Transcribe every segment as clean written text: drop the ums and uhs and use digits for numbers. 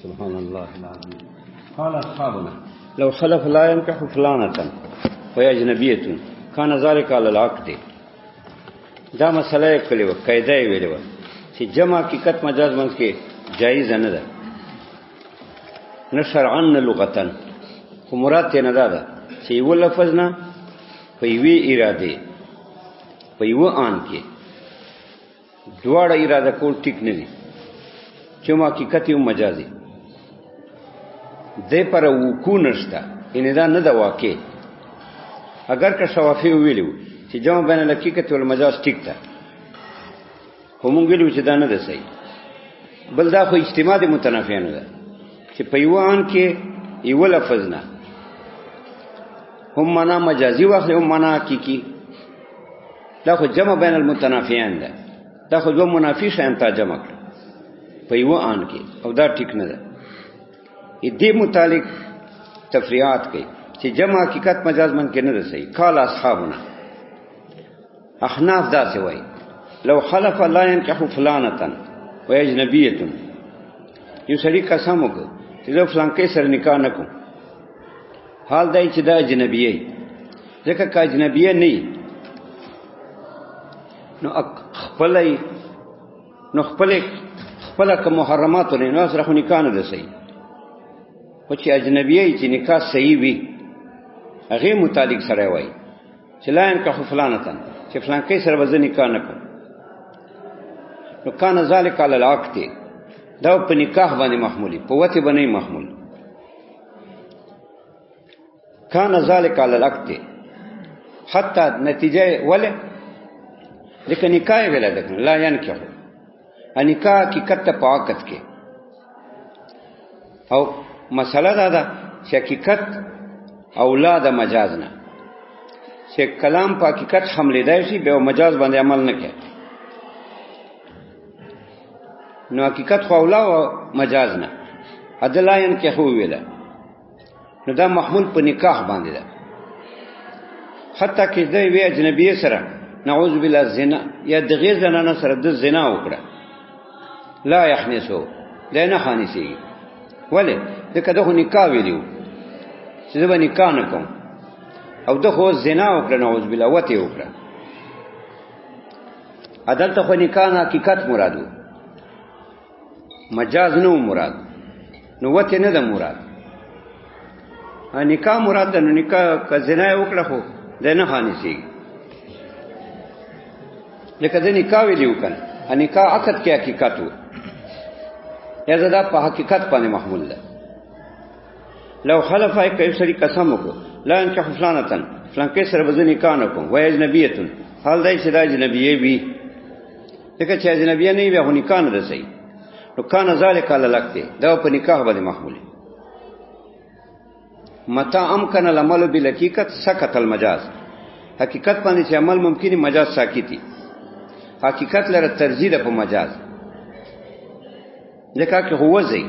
سبحان الله العظيم. قال أصحابنا لو خلف لا ينكح فلانة وهي أجنبية كان ذلك على العقد. دا مسئله کړي و قاعده یې ویلې و چې جمع حقیقت مجاز منځ کې جایز نه ده، نه شرعا نه لغتن، خو مراد ته نه ده چې یو لفظ نه په یوې اراده په یو آن کې دواړه اراده کول ټیک نه دي. جمع حقیقت یو مجازي دې پر وقوع نشته، ان دا نه ده واقع. اگر که شوافی ویلو چې جمع بین الحقیقت والمجاز ټیک ده، خو مونږ ویلو چې دا نه ده صحیح. بل دا خو اجتماع د متنافیانو ده چې په یو آن کې یو لفظ نه هم معنا مجازي واخلي هم معنا حقیقي. دا خو جمع بین المتنافیان ده، دا خو دو منافی شیان تا جمع کړ په یو آن کې، او دا ټیک نه ده. دې متعلق تفریعات کوي چې جمع حقیقت مجاز من کې نه ده صحیح. قال اصحابنا احناف دا څه وایي لو خلف لا ينكح فلانه واجنبيه، یو سړي قسم وکړ چې زه فلان کې سره نکاح نه کوم، حال دای چې دا اجنبیه ځکه که اجنبیه نه نو خپل که محرمات نه نو سره خو نکاح نه ده صحیح. خو چې اجنبیه چې نکاح صحیح وي هغه متعلق سره وایي چې لا ينكح فلانه چې فلان کې سره وزن نکاح نه کوم، نو کان ذالک علی العقد، دا په نکاح باندې محمولی، په وته باندې محمول. کان ذالک علی العقد حتی نتیجه وله لیکن نکاح ویل ده لا ينكح، نکاح کی کته په عقد کې. او مسله دا ده چې حقیقت اولاد مجاز نه، چې کلام په حقیقت حمله دی شي به مجاز باندې عمل نه کوي، نو حقیقت خو اولا او مجاز نه عدلاین کې خو ویلا، نو دا محمول په نکاح باندې ده. حتی کې د وی اجنبی سره نعوذ بالله زنا یا د غیر زنانه سره د زنا وکړه لا يحنسو دا نه خانسي، ولی دغه دغه نکاح ویلو چې زه به نکاح نه کوم، او دغه زنا وکړه نعوذ بالله وته وکړه. عدالت خو نکاح نه حقیقت مرادو، مجاز نو مراد، نو وته نه ده مراد. نکاح مراد ده، نو نکاح که زنا وکړه خو ده نه خانسي. لکه ده نکاح ویلو کنه، نکاح عقد کې حقیقت وو یا زدا په حقیقت باندې محمول ده. لو خلف ایک سړي قسم وکړ لا ينكح فلانه فلان کې سره وزن نکاح نه کوم، وای اجنبیه حال دای چې دا اجنبیه وي، لکه چې اجنبیه نه وي خو نکاح نه ده صحیح، نو کان ذالک علی العقد، دا په نکاح باندې محمول. متى امکن العمل بالحقیقت سقط المجاز، حقیقت باندې چې عمل ممکن مجاز ساکتی، حقیقت لره ترجیح ده په مجاز، ځکه چې هو زی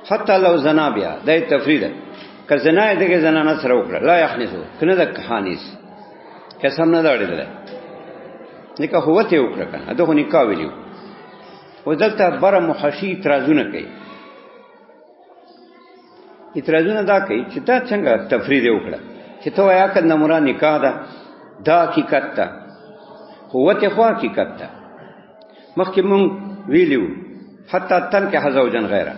حتی لو زنا بیا د تفرید که زنا دغه زنانه سره وکړه لا يحنسو کنه د خانیس قسم نه داړي، ځکه هو ته وکړه کنه دغه نکاح ویلو. ودلته بر محشی اعتراضونه کوي، اعتراضونه دا کوي چې دا څنګه تفرید وکړه چې ته وایا کنه مراد نکاح ده، دا حقیقت ده، هو ته خو حقیقت ده. مخکې مونږ ویلو حتی تن کې حزوجن غیره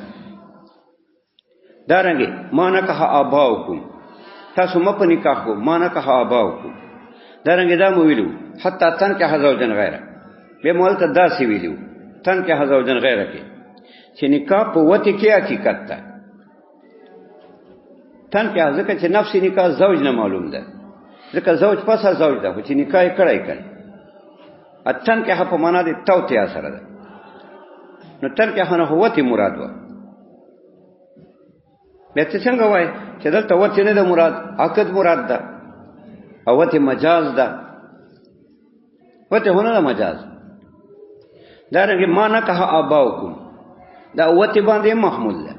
دارنګه ما نکاح اباؤکم، تاسو م په نکاح کو ما نکاح اباؤکم، دارنګه دا مو ویلو حتی تن کې حزوجن غیره، به مول ته دا سی ویلو تن کې حزوجن غیره کې چې نکاح په وته کې حقیقت ده. تن کې ځکه چې نفسي نکاح زوج نه معلوم ده، ځکه زوج پسه زوج ده چې نکاح یې کړی اتن کې په معنا دي توته سره ده، نو تر کې هغه هوته مراد و. به څه څنګه وای چې دلته وته نه ده مراد، عقد مراد ده، او وته مجاز ده، وته هونه ده مجاز. دا رنګه معنا که اباؤکم دا وته باندې محمول ده،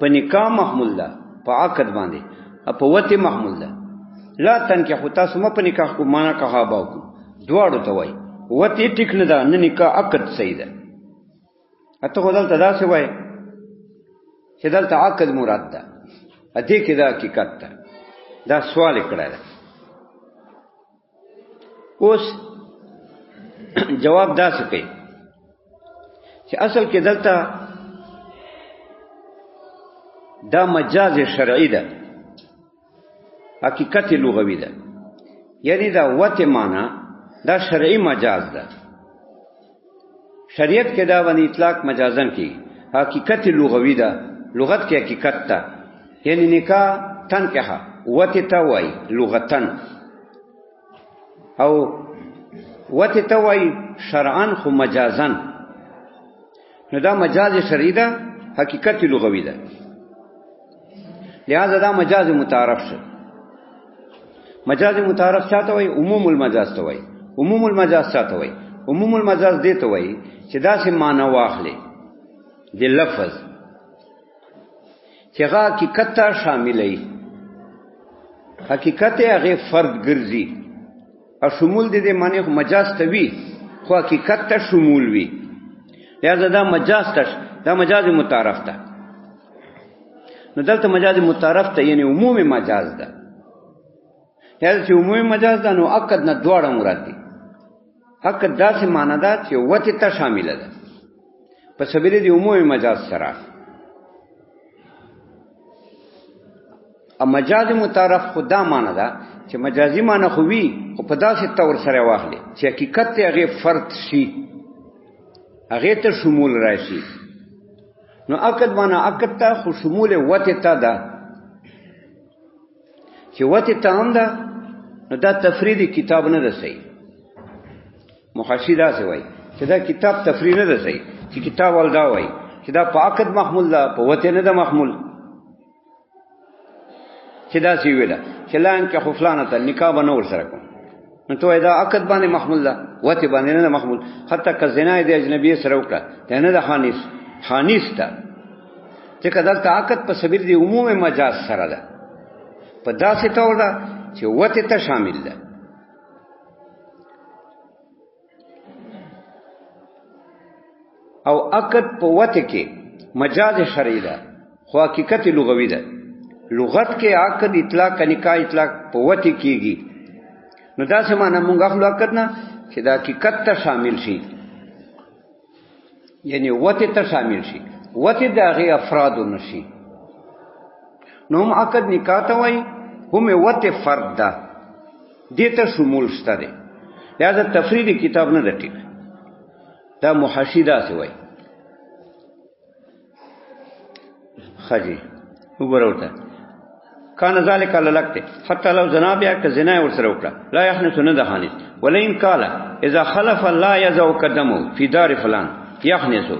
په نکاح محمول ده، په عقد باندې په وته محمول ده. لا تنکه خطا سم په نکاح کو معنا که اباؤکم دواړو ته وای وته ټیک نه ده، نه نکاح عقد صحیح ده. اته خو دلته داسې وای چې دلته عقد مراد ده دې کې دا حقیقت ده دا سوال کړی ده اوس جواب داسې کوي چې اصل کې دلته دا مجاز شرعي ده حقیقت لغوي ده یعنی دا وته معنا دا شرعي مجاز ده شریعت کې دا باندې اطلاق مجازن کی حقیقت لغوي ده لغت کې حقیقت ده یعنی نکاح تنکحه وته توای لغتن او وته توای شرعن خو مجازن نو دا مجاز شرعي ده حقیقت لغوي ده لہذا دا مجاز متعارف شو مجاز متعارف چاته وای عموم المجاز ته وای عموم المجاز چاته وای عموم المجاز دې ته وای چې دا سه معنی واخلې د لفظ چې هغه حقیقت ته شاملې حقیقت هغه فرد ګرځي او شمول دې معنی مجاز ته وی خو حقیقت ته شمول وی لہذا دا مجاز ته دا مجاز متعارف ده نو دلته مجاز متعارف ته یعنی عموم مجاز ده یعنی چې عمومي مجاز ده نو عقد نه دواړه مراد دي عقد داسې معنی ده چې وته ته شامل ده په سبیل دی عمومي مجاز سره ا مجاز متعارف خدا معنی ده چې مجازي معنی خو وی خو په داسې تور سره واخلي چې حقیقت ته هغه فرد شي هغه ته شمول راشي نو عقد معنی عقد ته خو شمول وته ته ده چې وته ته هم ده نو دا تفریدی کتاب نه ده صحیح محشی دا څه وای چې دا کتاب تفرید نه ده صحیح چې کتاب ولدا وای چې دا په عقد محمول ده په وته نه ده محمول چې دا سی ویلا چې لان کې خفلانه ته نکاح بنو ور سره کوم نو ته دا عقد باندې محمول ده وته باندې نه محمول حتی که زنا د اجنبی سره وکړه دا نه ده خانیس ده چې کله دا عقد په سبیل دی عموم مجاز سره ده په داسې تور ده چې وته ته شامل ده او عقد په وته کې مجاز شرعي ده خو حقیقت لغوي ده لغت کې عقد اطلاق نکاح اطلاق په وته کېږي نو دا څه معنی مونږ خپل عقد نه چې دا حقیقت ته شامل شي یعنی وته ته شامل شي وته د هغه افراد نشي نو هم عقد نکاح ته وای هم وته فرد ده دې ته شمول شته ده لہذا تفرید کتاب نه ده ټیک دا محشیدا سی وای خجی وګوروته کان ذالک للکته حتی لو زنا بیا ک زنا ور سره وکړه لا یحنس نه ده حانس ولئن قال اذا خلف لا يزو قدمه في دار فلان يحنس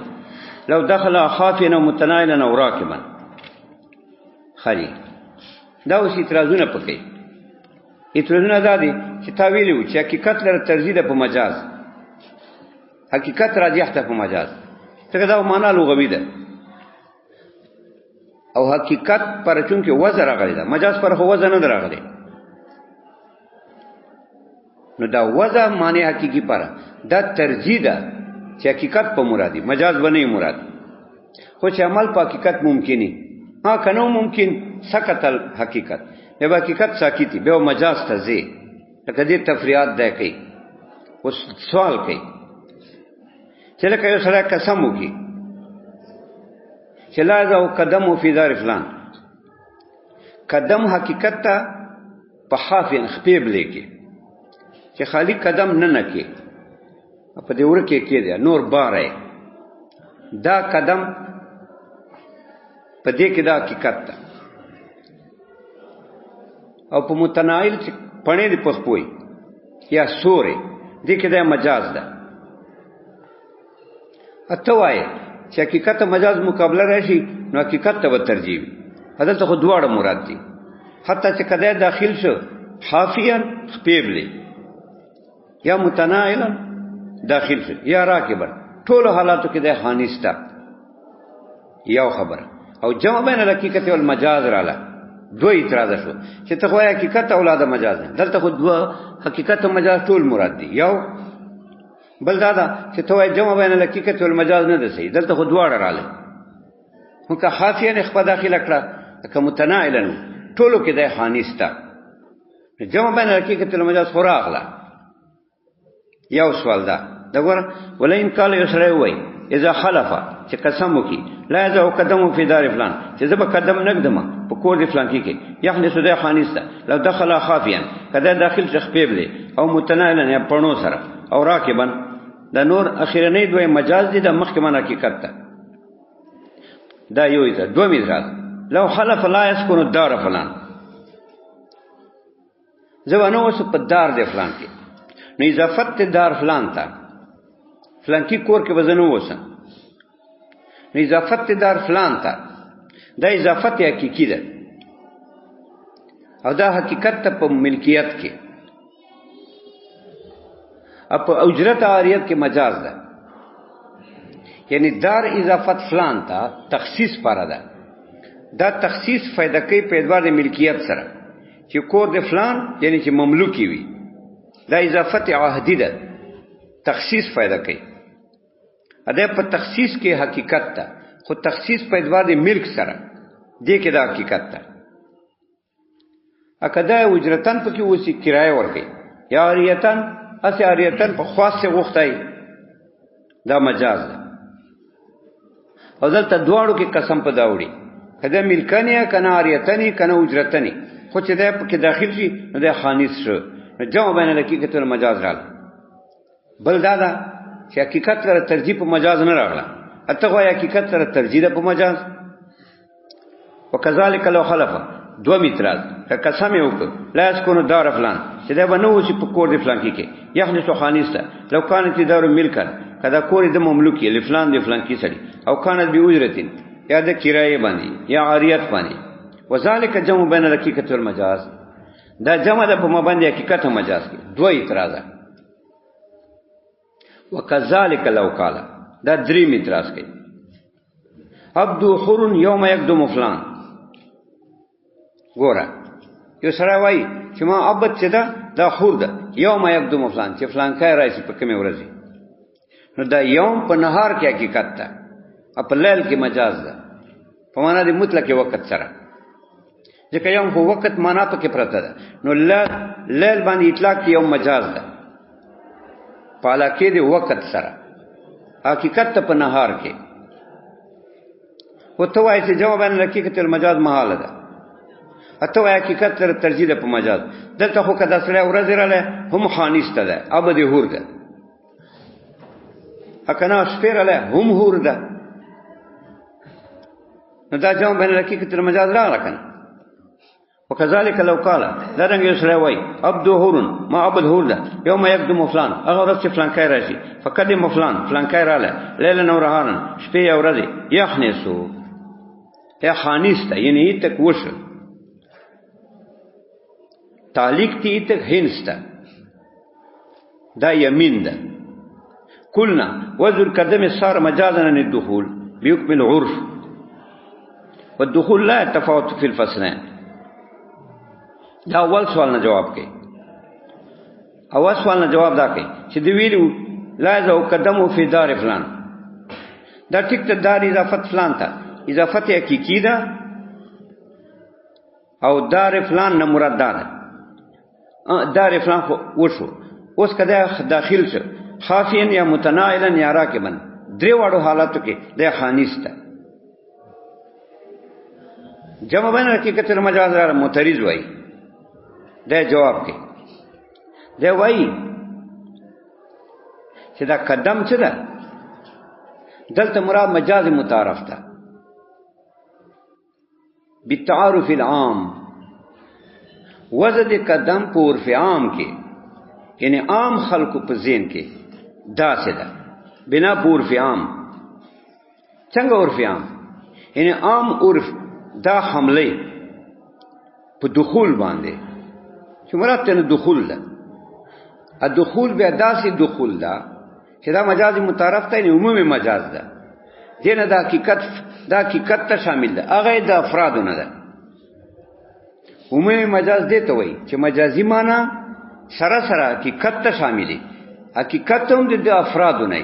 لو دخل خافيا متنائلا او راكبا خجی دا اوس اعتراضونه پکې اعتراضونه دا دي چې تا ویلو چې حقیقت لره ترجیح ده په مجاز حقیقت راجح ده په مجاز څنګه دا معنا لغوي ده او حقیقت پر چون کې وزن راغلی ده مجاز پر هو وزن نه راغلی نو دا وزن معنی حقيقي پر دا ترجیح ده چې حقیقت په مرادي مجاز بنه مراد خو چې عمل په حقیقت ممکني ها کنه ممکن سکت الحقیقت به حقیقت ساکتی به مجاز ته زی لکه دې تفریعات ده کوي اوس سوال کوي چې لکه یو سره قسم وکي چې لا ذو قدم فی دار فلان قدم حقیقت ته په حافظ خپیب لیکي چې خالی قدم نه نکي په دې ورکه کې دی نور بارې دا قدم په دې کې دا حقیقت ده او په متنائل چې پڼې دی پخپوي یا سورې دې کې دا مجاز ده اته وای چې حقیقت مجاز مقابله راشي نو حقیقت ته ترجیح حضرت خو دواړه مراد دي حتی چې کده داخل شو حافیان خپېبلی یا متنائلا داخل شو یا راکبا ټول حالاتو کې د خانیستا یو خبر او جمع بین الحقیقت والمجاز رااله دو اعتراض شو چې ته خو حقیقت اولاد مجاز نه دلته خو دو حقیقت او مجاز ټول مراد دي یو بل دا چې ته جمع بین الحقیقت والمجاز نه ده صحیح دلته خو دواړه رااله هو که خافیا خپل داخله کړه که متناعلا ټولو کې د خانیستا جمع بین الحقیقت والمجاز خو راغله یو سوال ده دغه ولئن قال یسره وای اذا خلف چې قسم وکي لا یذو قدم فی دار فلان چې زب قدم نقدمه په کور دی فلان کې یخنی سوده خانیستا لو دخل خافیا کدا داخل شخپیب دی او متناعلا یا پړنو سره او راکبن دا نور اخیرنی دوی مجاز دي د مخکې معنا حقیقت ته دا یو ایته دوه مثال لو خلف لا يسكن الدار فلان زوانو وس په دار دی فلان کې نو اضافت دار فلان ته فلان کې کور کې وزنو وسه نو اضافت دار فلان ته دا اضافت حقیقی ده او دا حقیقت ته په ملکیت کې اپ اجرت عاریت کې مجاز ده یعنی دار اضافت فلان تا تخصیص پاره ده دا تخصیص فائدہ کوي په اعتبار د ملکیت سره چې کور د فلان یعنی چې مملوکی وي دا اضافت عهدی ده تخصیص فائدہ کوي اده په تخصیص کې حقیقت ده خو تخصیص په اعتبار د ملک سره دې کې دا حقیقت ده اکدا اجرتن په کې وسی کرایه ورکي یا عاریتن اسی عاریتن په خاص سے غوښتای دا مجاز ده او دلته دواړو کې قسم په داوړي کله ملکنه کنه عاریتنی کنه اجرتنی خو چې دا په کې داخل شي نو د خانیس شو نو جمع بین الحقیقت والمجاز راغله بل دا چې حقیقت سره ترجیح په مجاز نه راغله اته غویا حقیقت سره ترجیح په مجاز وکذالک لو خلف دو میتراز که قسم یو ک لا اسکونو دار فلان چې دا بنو چې په کور دی فلان کې یخنی سو خانیسته لو کانت دار ملکن کدا کور د مملوکی لفلان دی فلان کې سړي او کانت بی اجرتین یا د کرایه باندې یا عاریت باندې وذالک جمع بین الحقیقت والمجاز دا جمع ده په مباندې حقیقت او مجاز کې دوه اعتراض وکذالک لو قال دا درې اعتراض کوي عبد حر یوم یقدم فلان ګوره یو سره وای چې ما عبد چې دا حر ده یوم یقدم فلان چې فلان کای راشي په کومه ورځ نو دا یوم په نهار کې حقیقت ده په لیل کې مجاز ده په معنا د مطلق وخت سره ځکه یوم په وخت معنا پکې پرته ده نو لیل باندې اطلاق یوم مجاز ده پالا کې د وخت سره حقیقت ته په نهار کې او ته وایي چې جواب ان حقیقت المجاز محاله ده اته وایي حقیقت سره ترجیح ده په مجاز دلته خو کدا سره ورځ رااله هم خانیسته ده ابد هور ده اکنا شپیراله هم هور ده نو دا جواب بین الحقیقت المجاز راغله کنه وکذالک لو قال دا رنګ یو سره وای عبد هورن ما عبد هور ده یوم یقدم فلان هغه ورځ چې فلان کای راشي فقدم فلان کای رااله لیل نو رهان شپې او ورځ یخنسو یا خانیسته یعنی تک وش تعلیق تی تک هنسته دا یمین ده قلنا وذل قدم صار مجازا عن الدخول بحكم العرف والدخول لا يتفاوت في الفصلين دا اول سوال نه جواب کوي اول سوال نه جواب دا کوي چې دی ویلو لا یذو قدمو فی دار فلان دا ټیک ته دار اضافت فلان ته اضافت حقیقی ده او دار فلان نه مراد ده دار فلان خو وشو اوس کدا داخل شو خافین یا متناعلا یا راکبن درې واړو حالاتو کې د خانیسته جمع بین حقیقت المجاز را متریز وای دا جواب کې دا وای چې دا قدم څه ده دلته مراد مجاز متعارف ده بالتعارف العام وزد قدم په عرف عام کې یعنی عام خلق په ذهن کې دا څه ده بنا په عرف عام څنګه عرف عام یعنی عام عرف دا حمله په دخول باندې چې مراد ته دخول ده الدخول به داسې دخول ده چې دا مجاز متعارف ته عمومي مجاز ده دینه دا حقیقت ته شامل ده هغه د افرادونه ده عمومي مجاز دی ته وایي چې مجازي معنی سره حقیقت ته شامل دي حقیقت هم د افرادو نه.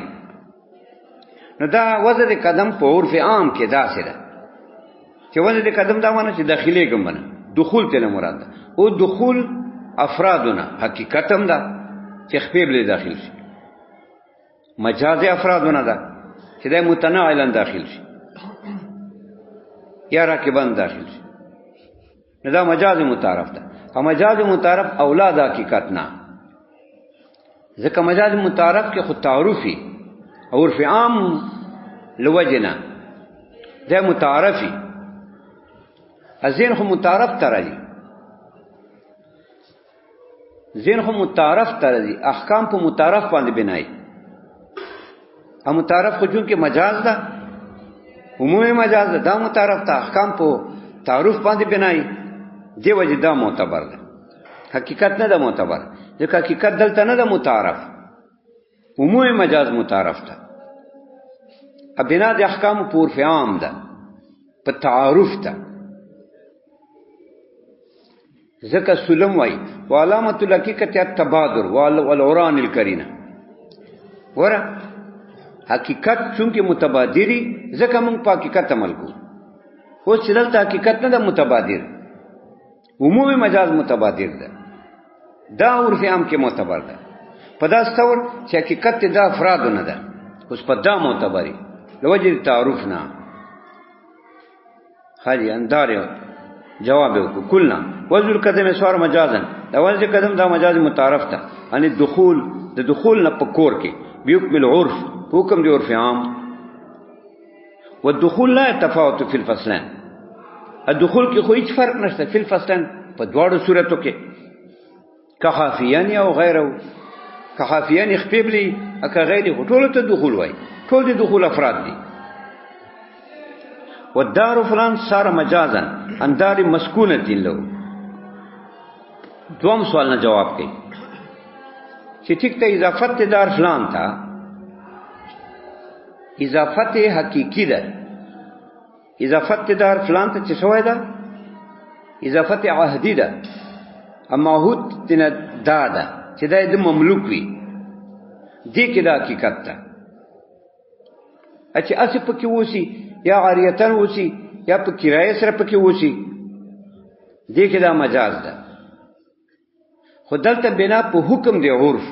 نو دا وضع د قدم په عرف عام کې داسې ده چې وضع د قدم دا معنی چې داخلي ګمنه دخول ته مراد ده، او دخول افرادونه حقیقت هم ده چې خپل له داخل شي، مجاز افرادونه ده چې د متناعلا داخل شي یا راکبان داخل شي. نو دا مجاز متعارف ده. او مجاز متعارف اولاد حقیقت نه، ځکه مجاز متعارف کې خود تعارفي او عرف عام لوجنا ده متعارفي، ازین خو متعارف ترازی، زین خو متعارف ترازی، احکام په متعارف باندې بنای. ا متعارف خو جون کې مجاز ده، عمومي مجاز ده، دا متعارف ته احکام په تعارف باندې بنای، دی وجه دا معتبر ده، حقیقت نه ده معتبر، ځکه حقیقت دلته نه ده متعارف، عمومي مجاز متعارف ده. ا بنا د احکام په عرف عام ده، په تعارف ده. ذکر سلم وای و علامت الحقیقت التبادر والعران القرینه. ورا حقیقت چونکه متبادری ذکر موږ په حقیقت عمل کو. خو چې دلته حقیقت نه ده متبادر، عمومي مجاز متبادر ده، دا عرف عام کې معتبر ده. په داس تور چې حقیقت د افراد نه ده، اوس په دا معتبري لوجه تعارف نه. خالي اندار جواب وکړو کلنا وذل قدم سوار مجازن، دا وذل قدم دا مجاز متعارف ده، ان الدخول د دخول نه پکور کې بيكمل عرف حکم دی عرف عام. والدخول لا يتفاوت في الفصلين، الدخول کې خو هیڅ فرق نشته فی الفصلين په دواړو صورتو کې، کخافیان او غیره، کخافیان خپبلی اکه غیر ټول ته دخول وای، ټول دي دخول افراد دي. والدار فلان صار مجازا ان دار مسکونۃ له. دوم سوال نه جواب کړي چې ټیک ته اضافت دار فلان تا اضافت حقیقی ده، اضافت دار فلان ته څه شوی ده؟ اضافت عهدی ده، اما عهد تنه دا ده چې دا د مملوک وي، دې کې دا حقیقت ده. اچھا اسی پکې وسی یا عاریتن وسی یا په کرایه سره پکې وسی، دې کې دا مجاز ده. خدلته بنا په حکم دی عرف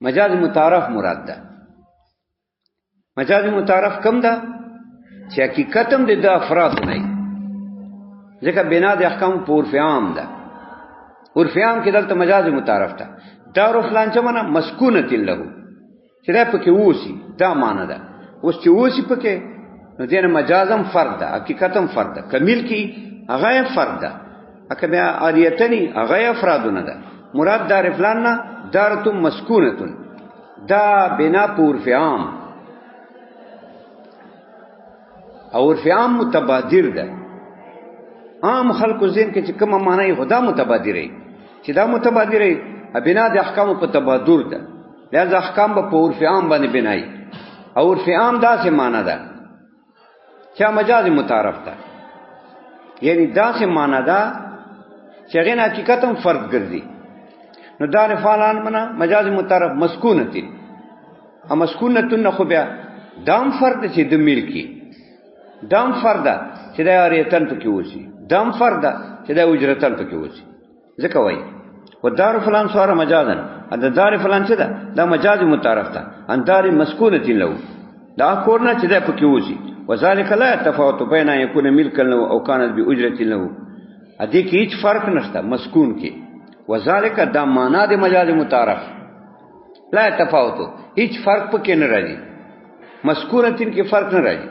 مجاز متعارف مراد ده. مجاز متعارف کم ده چې حقیقت هم د افراد نه، ځکه بنا د احکام په عرف عام ده. عرف عام کې دلته مجاز متعارف ده. دار فلان چې معنا مسکونۃ له، چې دا پکې وسی دا معنا ده. اوس چې وسی پکې نو دین مجازم فرد ده، حقیقتم فرد ده. کمیل کی هغه فرد ده، اکه بیا عاریتنی هغه افرادونه ده. مراد دار فلان نه دارتم مسکونتون، دا بنا پور عام او عرف عام متبادر ده. عام خلق ذهن کې چې کومه معنی خدا متبادرې، چې دا متبادرې بنا د احکام په تبادر ده، لہذا احکام په عرف عام باندې بنای. او عرف عام دا څه معنی ده چې مجاز متعارف ده، یعنی دا څه معنی ده چې غیر حقیقتم فرد ګرځي. نو دار فعلان منا مجاز متعارف مسکونتین، ا مسکونتن خو بیا دام فرد چې د ملکی، دام فرد چې د اریتن پکې وسی، دام فرد چې د اجرتن پکې وسی. ځکه وای و دار فلان سواره مجازن، د دار فلان څه ده دا مجاز متعارف ده، ان دار مسکونتین له، دا کورنه چې د پکې وسی. وذالک لا تفاوت بین ان یکون ملکا له او کانت باجرت له، ا دې کې هیڅ فرق نشته مسکون کې. وذالک دا معنا د مجاز متعارف لا تفاوت، هیڅ فرق پکې نه راځي، مسکونتین کې فرق نه راځي.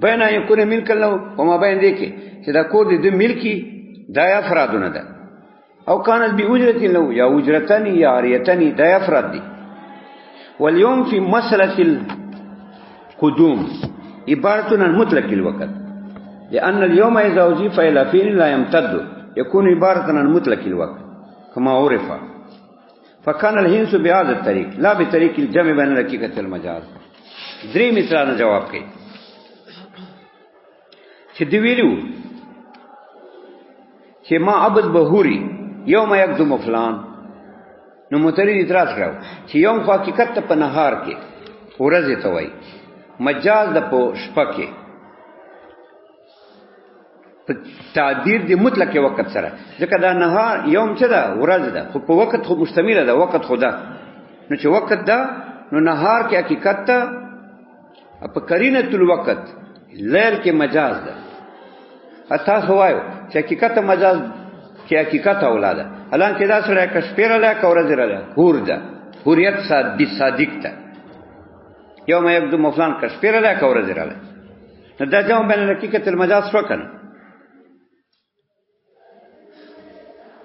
بین ان یکون ملکا له او ما بین دې کې چې دا کور د ملکی دا افرادونه ده، او کانت باجرت له یا اجرتن یا عاریتن دا افراد دي. واليوم في مسألة القدوم عبارة عن مطلق الوقت، لأن اليوم إذا أضيف إلى فعل لا يمتد يكون عبارة عن مطلق الوقت كما عرف. فكان الهنس بهذا الطريق لا بطريق الجمع بين الحقيقة والمجاز. درې مثالونه جواب کوي چې دی ویلو چې ما عبد بهوري یوم یقدم فلان، نو مترین اعتراض کړو چې یوم خو حقیقت ته په نهار کې ورځې ته وایي مجاز د په شپه کې په تعبیر د مطلق وخت سره ځکه دا نهار یوم څه ده ورځ ده خو په وخت خو مشتمله ده وخت خدا نو چې وخت ده نو نهار کې حقیقت ته په قرینه الوقت لیل کې مجاز ده اته وایو چې حقیقت مجاز کې حقیقت اولاده الان کې دا سره کشپیر له کورز راله هور ده هوریت صادق ده یوم یبدو مفلان کشپیر له کورز راله نو دا جواب بین حقیقت المجاز شو کنه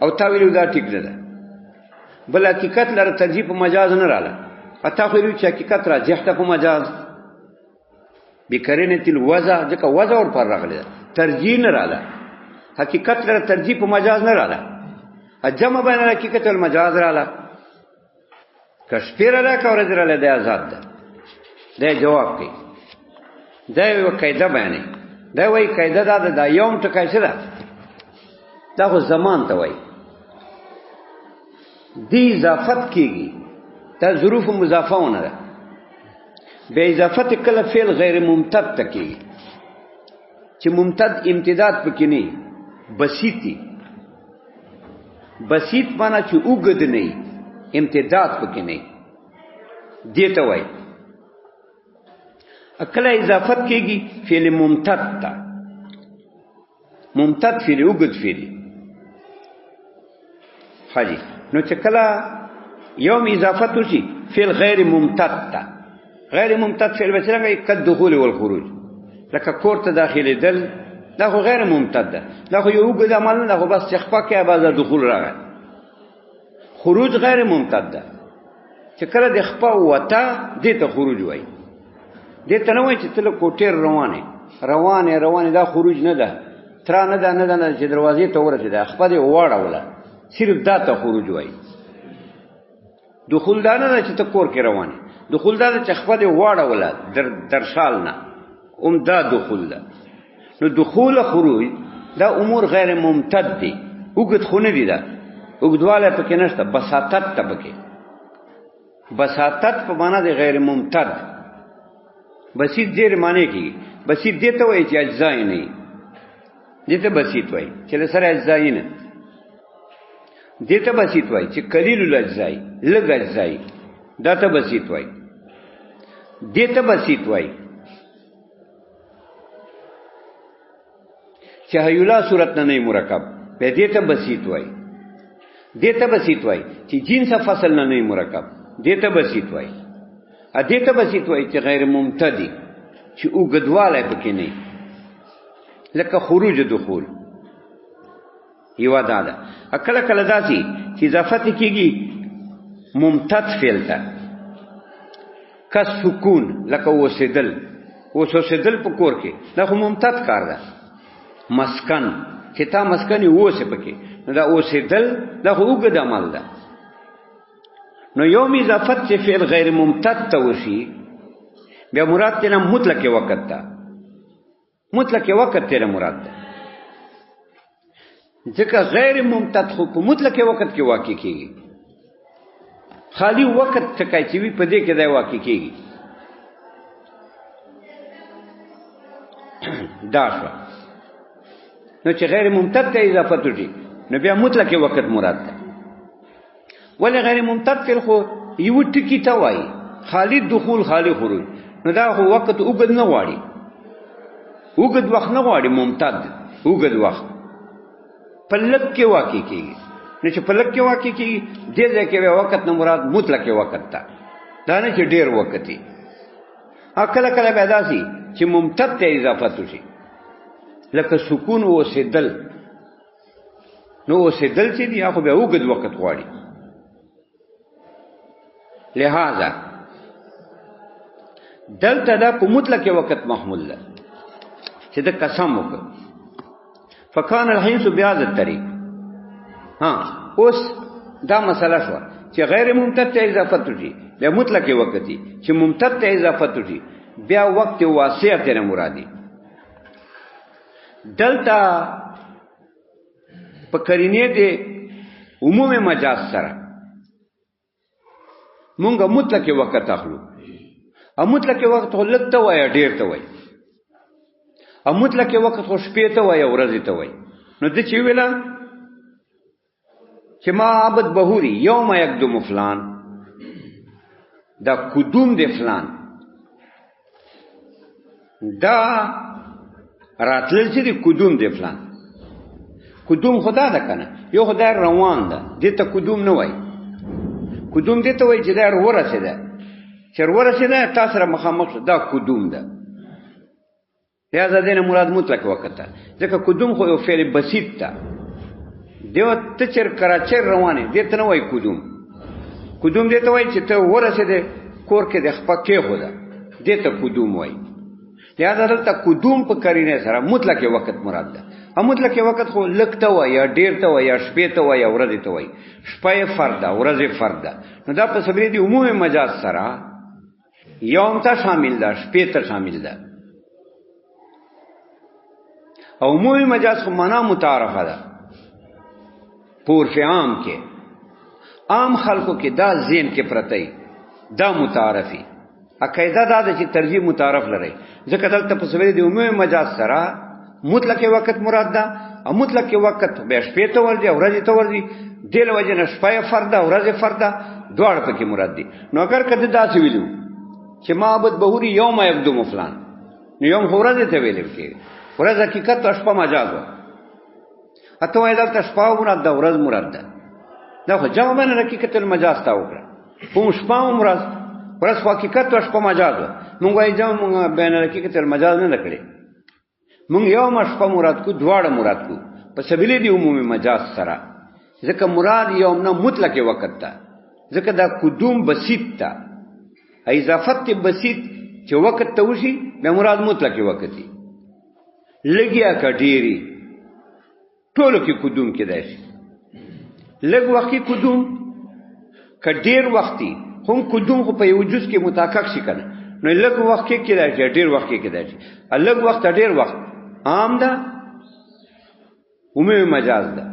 او تاویل دا ټیک نه ده بل حقیقت لره ترجیح په مجاز نه رااله اته خو چې حقیقت راجح ته په مجاز بکرینه تل وضع ځکه وضع ور پر راغلی ترجیح نه رااله حقیقت لره ترجیح په مجاز نه رااله جمع بین حقیقت والمجاز رااله کشپیر له کورز رااله د آزاد ده دا جواب کوي دا یو قاعده بیانې دا وایي قاعده دا یوم ټکای څه ده دا خو زمان ته وایي دی اضافت کیږي دا ظروف مضافه ونه ده به اضافت کله فعل غیر ممتد ته کیږي چې ممتد امتداد پکې نه بسیطی بسیط معنی چې اوږد نه امتداد پکې نه دې ته وایي کله اضافت کیږي فعل ممتد ته ممتد فعل اوږد فعل حاجی نو چې کله یوم اضافت وشي فعل غیر ممتد ته غیر ممتد فعل بسرنګ کدخول والخروج لکه کور ته داخلي دل دا خو غیر ممتد ده دا خو یو وګد عمل نه خو بس چخپا کې بعضه دخول راغی خروج غیر ممتد ده چې کله د خپا وته دې ته خروج وای دې ته نه وای چې تل کوټیر روانه دا خروج نه ده تر نه ده چې دروازې ته ورته خپا دې واړوله صرف دا ته خروج وای دخول دا نه چې ته کور کې روانه دخول دا چې خپا دې واړوله درشال نه دا دخول ده نو دخول خروج دا امور غیر ممتد دي وګد خونه دي دا وګدواله پکې نشته بساطت ته پکې بساطت په معنا د غیر ممتد بسیط دې معنی کې بسیط دې ته وایي چې اجزا نه دي ته بسیط وایي چې سره اجزا نه دې ته بسیط وایي چې قلیل الاجزا لږ اجزا دا ته بسیط وایي دې ته بسیط وایي چې هیولا صورت نه مرکب به دې ته بسیط وای دې ته بسیط وای چې جنس فصل نه مرکب دې ته بسیط وای ا دې ته بسیط وای چې غیر ممتدی چې وګدواله پکې نه لکه خروج دخول یو دادا اکل کله داسي چې اضافت کیږي ممتد فعل ته کا سکون لکه وسدل په کور کې دا خو ممتد کار ده مسکن چې تا مسکنی وسه پکې نو دا اوسه دل دا وګد عمل ده نو یوم اضافت چې فعل غیر ممتد ته وشي بیا مراد ته مطلق وقت ته مطلق وقت ته مراد ده ځکه غیر ممتد خو په مطلق وقت کې واقع کیږي خالی وقت څه کوي چې په دې کې دا واقع کیږي دا شو نو چې غیر ممتد ته اضافت وشي نو بیا مطلق وقت مراد ده ولی غیر ممتد فعل خو یو ټکی ته وایي خالی دخول خالی خروج نو دا خو وخت وګد نه غواړي وګد وخت نه غواړي ممتد وګد وخت پلک کې واقع کیږي نو چې پلک کې واقع کیږي دې ځکه وخت نه مراد مطلق وقت ته دا نه چې ډیر وخت دی اکل کله پیدا سي چې ممتد ته اضافت وشي لکه سکون و سدل نو سدل چې دی هغه به وګد وخت غواړي لہذا دلته دا په مطلق وقت محمول ده چې د قسم وکړه فکان الحینس بهذا الطریق اوس دا مسله شو چې غیر ممتد ته اضافت وشي بیا مطلق وقت دي چې ممتد ته اضافت وشي بیا وقت واسع ته مرادي دلته په قرینه دي عموم مجاز سره مونږه مطلق وخت اخلو ا مطلق وخت خو لږ ته وای ډیر ته وای ا مطلق وخت خو شپې ته وای ورځ ته وای نو د چی ویلا چې ما عبد بهوري یوم یقدم فلان دا قدوم دی فلان دا راتل چې دی قدوم دی فلان قدوم خدا ده کنه یو خدای روان ده دې ته قدوم نه وای قدوم دې ته وای چې دا ورسېده چې ورسېده تاسو سره مخامخ دا قدوم ده یا ځدې مراد مطلق وخت ده ځکه قدوم خو یو فعل بسيط ده دیو ته چر کراچر روانه دې ته نه وای قدوم قدوم دې ته وای چې ته ورسېده کور کې د خپکه خدا دې ته قدوم وای یا دلته قدوم په کرینه سره مطلق وخت مراد ده ا مطلق وخت خو لکته وای یا ډیر ته وای یا شپې ته وای یا ورځ ته وای شپه فرد ده ورځ فرد ده نو دا په سبری دی عمومي مجاز سره یوم ته شامل ده شپې ته شامل ده او عمومي مجاز خو معنا متعارفه ده پور فی عام کې عام خلکو کې دا ذهن کې پرتای دا متعارفي عقیده دا د چې ترجیح متعارف لري ځکه دلته په سوي دی عمومي مجاز سره مطلق وخت مراد ده او مطلق وخت به شپې ته ورځي او ورځي ته ورځي دل وجه نه شپه فرد او ورځ فرد دواړه پکې مراد دي نو اگر کده دا څه ویلو چې معبد بهوري یوم یقدم فلان نو یوم ورځ ته ویلو کې ورځ حقیقت او شپه مجاز و اته وای دلته شپه مراد ده ورځ مراد ده دا خو جواب نه حقیقت المجاز تا وکړه په شپه مراد ورځ حقیقت او شپه مجاز مونږ وای جواب مونږ بین حقیقت المجاز نه کړی مونږ یو مشپه مراد کو دواړه مراد کو په سبیل دی عمومي مجاز سره ځکه مراد یوم نه مطلق وخت ده ځکه دا قدوم بسيط ده اضافت بسيط چې وخت ته وشي به مراد مطلق وخت دی لګیا کډيري ټولو کې قدوم کې ده لګ وختي قدوم کډیر وختي هم قدوم خو په یو جز کې متحقق شي کنه نو لګ وخت کې ده ډیر وخت کې ده لګ وخت ډیر وخت عام ده عمومي مجاز ده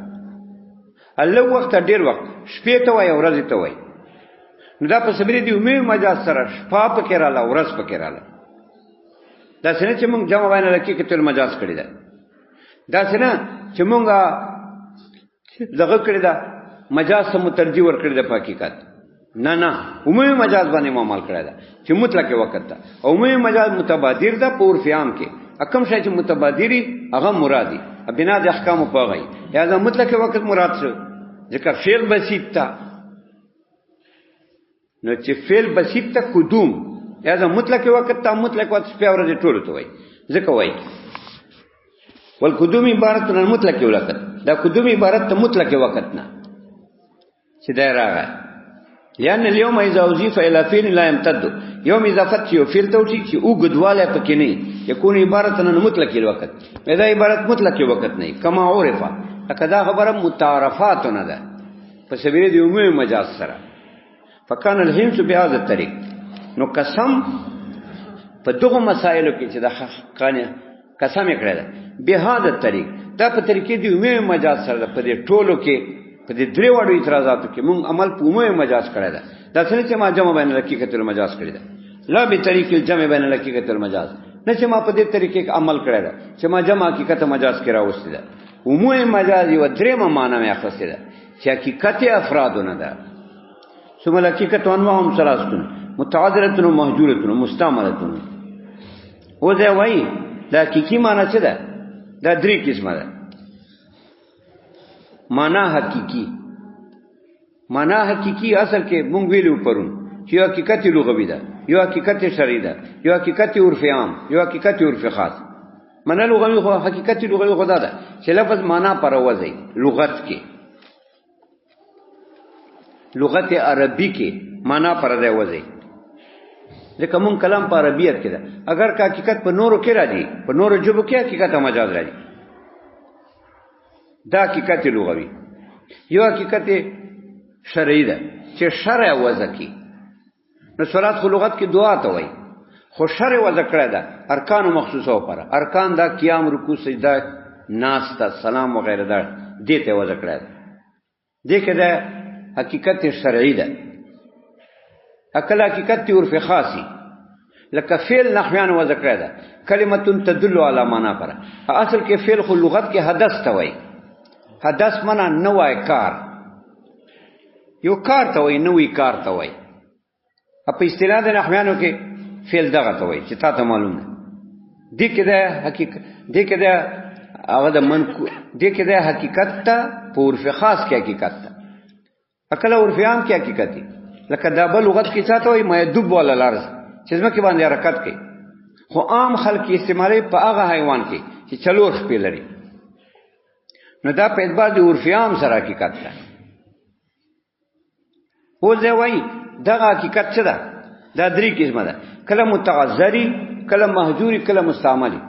لګ وخت ډیر وخت شپې ته وای ورځ ته وای نو دا په سبري دی عمومي مجاز سره شپه پکې رااله ورځ پکې رااله دا څنګه چې موږ جمع باندې لکه کې تل مجاز کړی ده دا څنګه چې موږ دغه کړی ده مجاز سم ترجیح ور کړی ده په حقیقت نه نه عمومي مجاز باندې معامل کړی ده چې مطلق وخت ده عمومي مجاز متبادر ده په عرف عام کې اکم شای چې متبادری هغه مرادي بنا د احکام په غي یا دا مطلق وخت مراد څه ځکه فعل بسيط تا نو چې فعل بسيط تا قدوم یا دا مطلق وخت تا مطلق وخت په اورځ ټول ته وای ځکه وای والقدوم عبارت عن مطلق وخت دا قدوم عبارت ته مطلق وخت نه چې دا راغی لأن اليوم إذا أضيف إلى فعل لا يمتد يوم إضافت یو فعل ته وشي چې او غدواله پکې نه يكون عبارت عن مطلق الوقت دا عبارت مطلق وقت نه کما عرفه کدا خبره متعارفات نه ده په سبيل دی عمومي مجاز سره فكان الهمس بهذا الطريق نو قسم په دغه مسائلو کې چې د حقانه قسم کړل به هذا الطريق دا په طریقې دی عمومي مجاز سره په دې ټولو کې په دې درې وړو اعتراضاتو کې مونږ عمل په عمومي مجاز کړی دا دا څنګه چې ما جمع بین الحقیقت المجاز کړی دا لا به طریق الجمع بین الحقیقت المجاز نه چې ما په دې طریقې عمل کړی دا چې ما جمع حقیقت مجاز کې راوستي دا عمومي مجاز یو درې معنا مې اخستي دا چې حقیقت افرادونه ده ثم الحقیقت انواع ثلاثه متعذره ومهجوره ومستعمله او دا وایي دا حقیقي معنا څه ده دا درې قسمه ده معنا حقیقی اصل کې مونږ ویلو پرون چې حقیقت لغوی ده یو حقیقت شرعی ده یو حقیقت عرف عام یو حقیقت عرف خاص معنا لغوی خو حقیقت لغوی خدا ده چې لفظ معنا پر وځي لغت کې لغت عربی کې معنا پر وځي ځکه مونږ کلام په عربیت کې ده اگر کا حقیقت په نورو کې راځي په نورو ژبو کې حقیقت مجاز راځي دا حقیقت لغوی یو حقیقت شرعی ده چې شرع وضع کی نو صلات خو لغت کې دعا ته وای خو شرع وضع کړی ده ارکان مخصوصه پر ارکان دا قیام رکوع سجده ناس تا سلام وغیرہ دا دته وضع کړی ده دغه ده حقیقت شرعی ده اکل حقیقت تی عرف خاصی لکه فعل نحویان وضع کړی ده کلمه تدل علی معنا پر اصل کې فعل خو لغت کې حدث ته وایي حدث معنا نوای کار یو کار ته وایي نوې کار ته وایي په اصطلاح د نحویانو کې فعل دغه ته وایي چې تا ته معلوم ده دې کې ده حقیقت دې کې ده هغه د منکو دې کې ده حقیقت ته په عرف خاص کې حقیقت ته اکل عرف عام کې حقیقت دی لکه دا بل لغت کې چاته وایي ما يدب ولا لارز چې زمکه باندې حرکت کوي خو عام خلک استعمالي په هغه حیوان کې چې چلور شپې لري نو دا په اعتبار د عرف عام سره حقیقت ده او ځای وایي دغه حقیقت څه ده دا درې قسمه ده کله متعذری کله محجوری کله مستعملی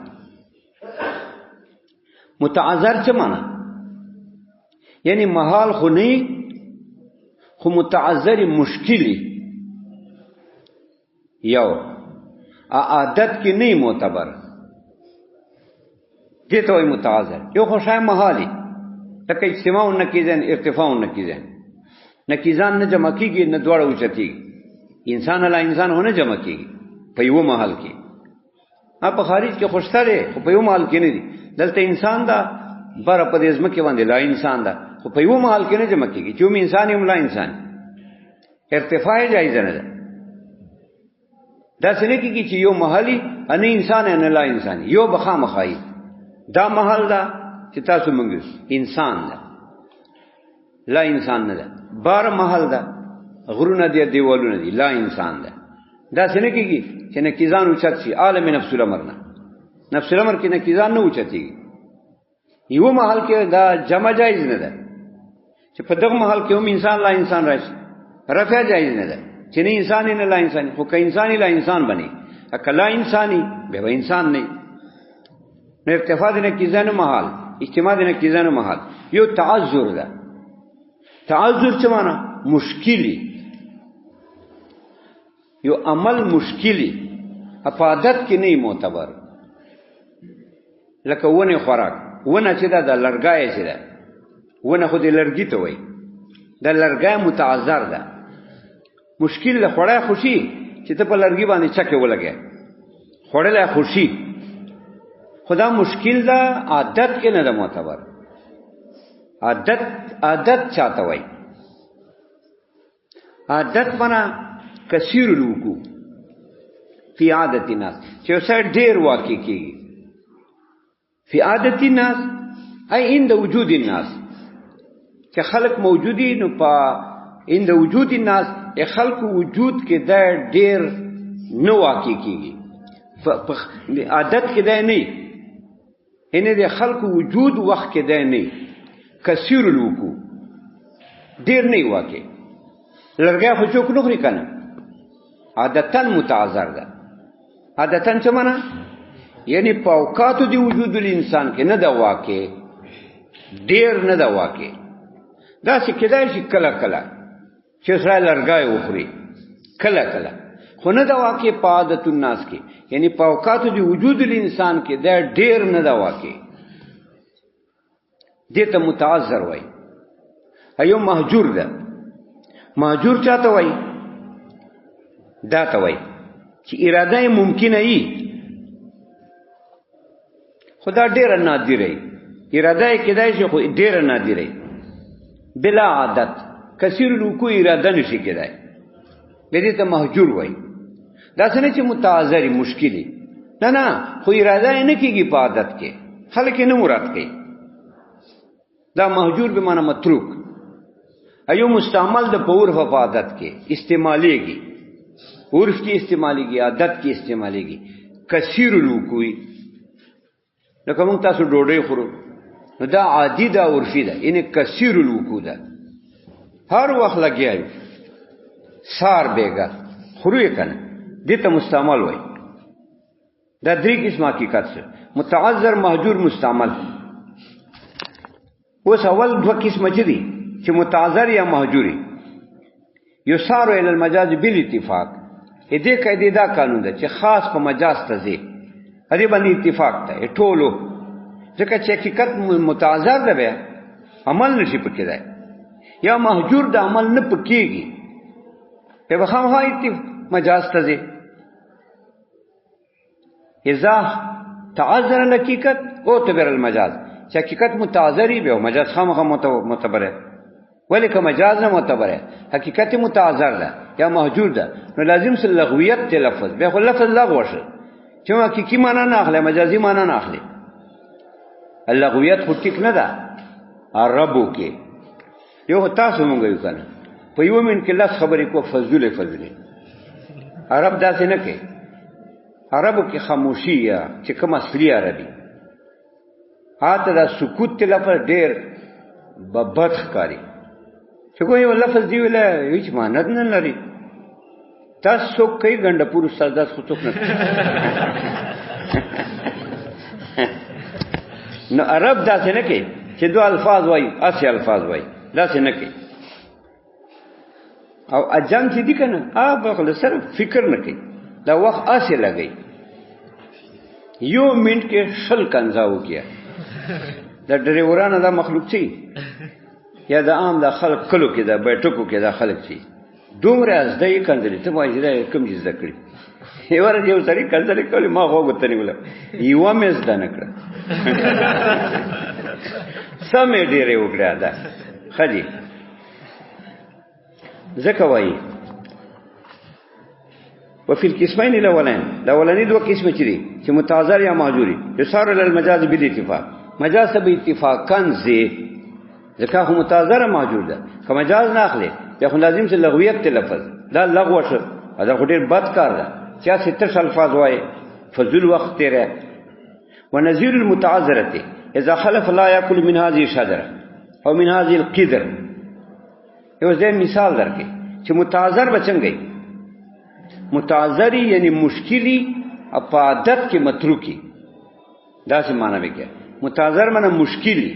متعذر څه معنی یعنی محال خو نه خو متعذر مشکلی یو عادت کې نه معتبر دې ته وایي متعذر یو خو شای محالی تکه اجتماع نکیزن ارتفاع نکیزن نکیزان نه جمع کیږي نه دواړه اوچتیږي انسان علی انسان هونه جمع کیږي په یو محل کې په خارج کې خوشته دی خو په یو محل کې نه دي دلته انسان دا بر په دې ځمکه باندې لا انسان دا خو په یو محل کې نه جمع کیږي چې انسان یې ملا انسان ارتفاع جایز نه ده دا څنګه کیږي چې یو محلي ان انسان نه لا انسان یو بخا مخای دا محل دا چې تاسو مونږ انسان ده لا انسان نه ده بار محل ده غرونه دي دیوالونه دي لا انسان ده دا څنګه کیږي چې نکیزان اوچت شي عالم نفس الامر نه نفس الامر کې نکیزان نه اوچتي یو محل کې دا جمع جایز نه ده چې په دغه محل کې هم انسان لا انسان راشي رفع جایز نه ده چې نه انسان نه لا انسان خو که انسان لا انسان بني اکلا انساني به انسان نه نو ارتفاع د نکیزان محل اجتماع د نکیزان محل یو تعذر ده تعذر څه معنی مشکلی یو عمل مشکلی افادت کې نه معتبر لکه ونه خوراک ونه چې دا د لرګای چې ده ونه خو د لرګي ته وای د لرګای متعذر ده مشکل له خوړای خوشي چې ته په لرګي باندې چکه ولګې خوړلای خوشي خدا مشکل ده عادت کې نه ده معتبر عادت چاته وای عادت بنا کثیر الوقوع فی عادت الناس چې اوسه ډیر واقع کیږي فی عادت الناس ای عند وجود الناس چې خلق موجودی نو په عند وجود الناس خلق وجود کې دا ډیر نو واقع کیږي عادت کې دا نه ان د خلق وجود وخت کې دا نه کثیر الوقوع ډیر نه واقع لرګي خو څوک نه خوري کنه عادتاً متعذر ده عادتاً څه معنا یعنی په اوقاتو دی وجود الانسان کې نه دا واقع ډیر نه دا واقع دا چې کدای شي کله کله چې سره لرګي وخوري کله کله خو نه دا واقع په عادت الناس کې یعنی په اوقاتو دی وجود الانسان کې دا ډیر نه دا واقع دې ته متعذر وای ایو مهجور ده مهجور چاته وای دا ته وای چې اراده ممکنه ای خدا ډیر نادره اراده کېدای شي خو ډیر نادره بلا عادت کثیر الوقوع اراده نشي کېدای به دې ته مهجور وای دا څنګه چې متعذر مشکلی نه خو اراده نه کیږي په عادت کې خلک نه مراد کوي دا مهجور به معنی متروک ایو مستعمل د پور په عادت کې استعماليږي عرف کی استعماليږي عادت کی استعماليږي کثیر الوقوع لکه موږ تاسو ډوډۍ خورو نو دا عادي دا عرفي ده یعنی کثیر الوقوع ده هر وخت لګیایو سار بیگا خورو یې کنه دې ته مستعمل وای دا درې قسمه حقیقت څه متعذر مهجور مستعمل اوس اول دوه قسمه دي چې متعذر یا مهجوري یسار الى المجاز بالاتفاق دې قاعده دا قانون ده چې خاص په مجاز ته ځي دې باندې اتفاق ده ټولو ځکه چې حقیقت متعذر ده به عمل نشي پکې ده یا مهجور د عمل نه پکېږي په بخام هاي مجاز ته ځي اذا تعذر الحقیقت اعتبر المجاز چې حقیقت متعذری به او مجاز خامخا معتبره ولی که مجاز نه معتبره حقیقت متعذر ده یا محجور ده نو لازم سره لغویت ته لفظ به خو لفظ لغو شه چې حقیقي معنا نه اخلي مجازي معنا نه اخلي اللغویت خو ټیک نه ده عربو کې یو تاسو مونږ یو کنه په یو من کې لاس خبرې کو فضل عرب داسې نه کوي عربو کې خاموشي یا چې کوم اصلي عربي هاته دا سکوت ته لفظ ډېر ببد ښکاري چې کوم لفظ دی ویل هیڅ معنی نه لري تاسو کوي ګنده پور استاد خو څوک نه نو عرب داسې نه کوي چې دو الفاظ وایي اسی الفاظ وایي داسې نه کوي او اجام چې دي کنه هغه سره فکر نه کوي دا وخت اسی لګي یو منټ کې شل کنځاو کیا دا ډریورانه دا مخلوق چی یا دا عام دا خلق کلو کې دا بیٹکو کې دا خلق چی دومره از دای کندلې ته وایي دا کوم چیز ذکرې یوار یو سړی کندلې کولی ما هو غوتنی ولا یو مېز دا نکړه سمې ډېرې وکړه دا خدي ځکه وایي وفي القسمين الاولاني دو قسم چي دي چې متعذر یا معذوري يصار للمجاز بالاتفاق مجاز به اتفاقا زي ځکه هو متعذر معذور ده که مجاز نه اخلي یا خو لازم چې لغویت ته لفظ دا لغو شه دا خو ډېر بد کار ده چې 60 الفاظ وایي فضل وخت تیرې ونذير المتعذره اذا خلف لا ياكل من هذه الشجره او من هذه القدر یو ځای مثال درکې چې متعذر بچنګي متعذری یعنی مشکلی په عادت کې متروکی دا څه معنی وکړه متعذر معنی مشکلی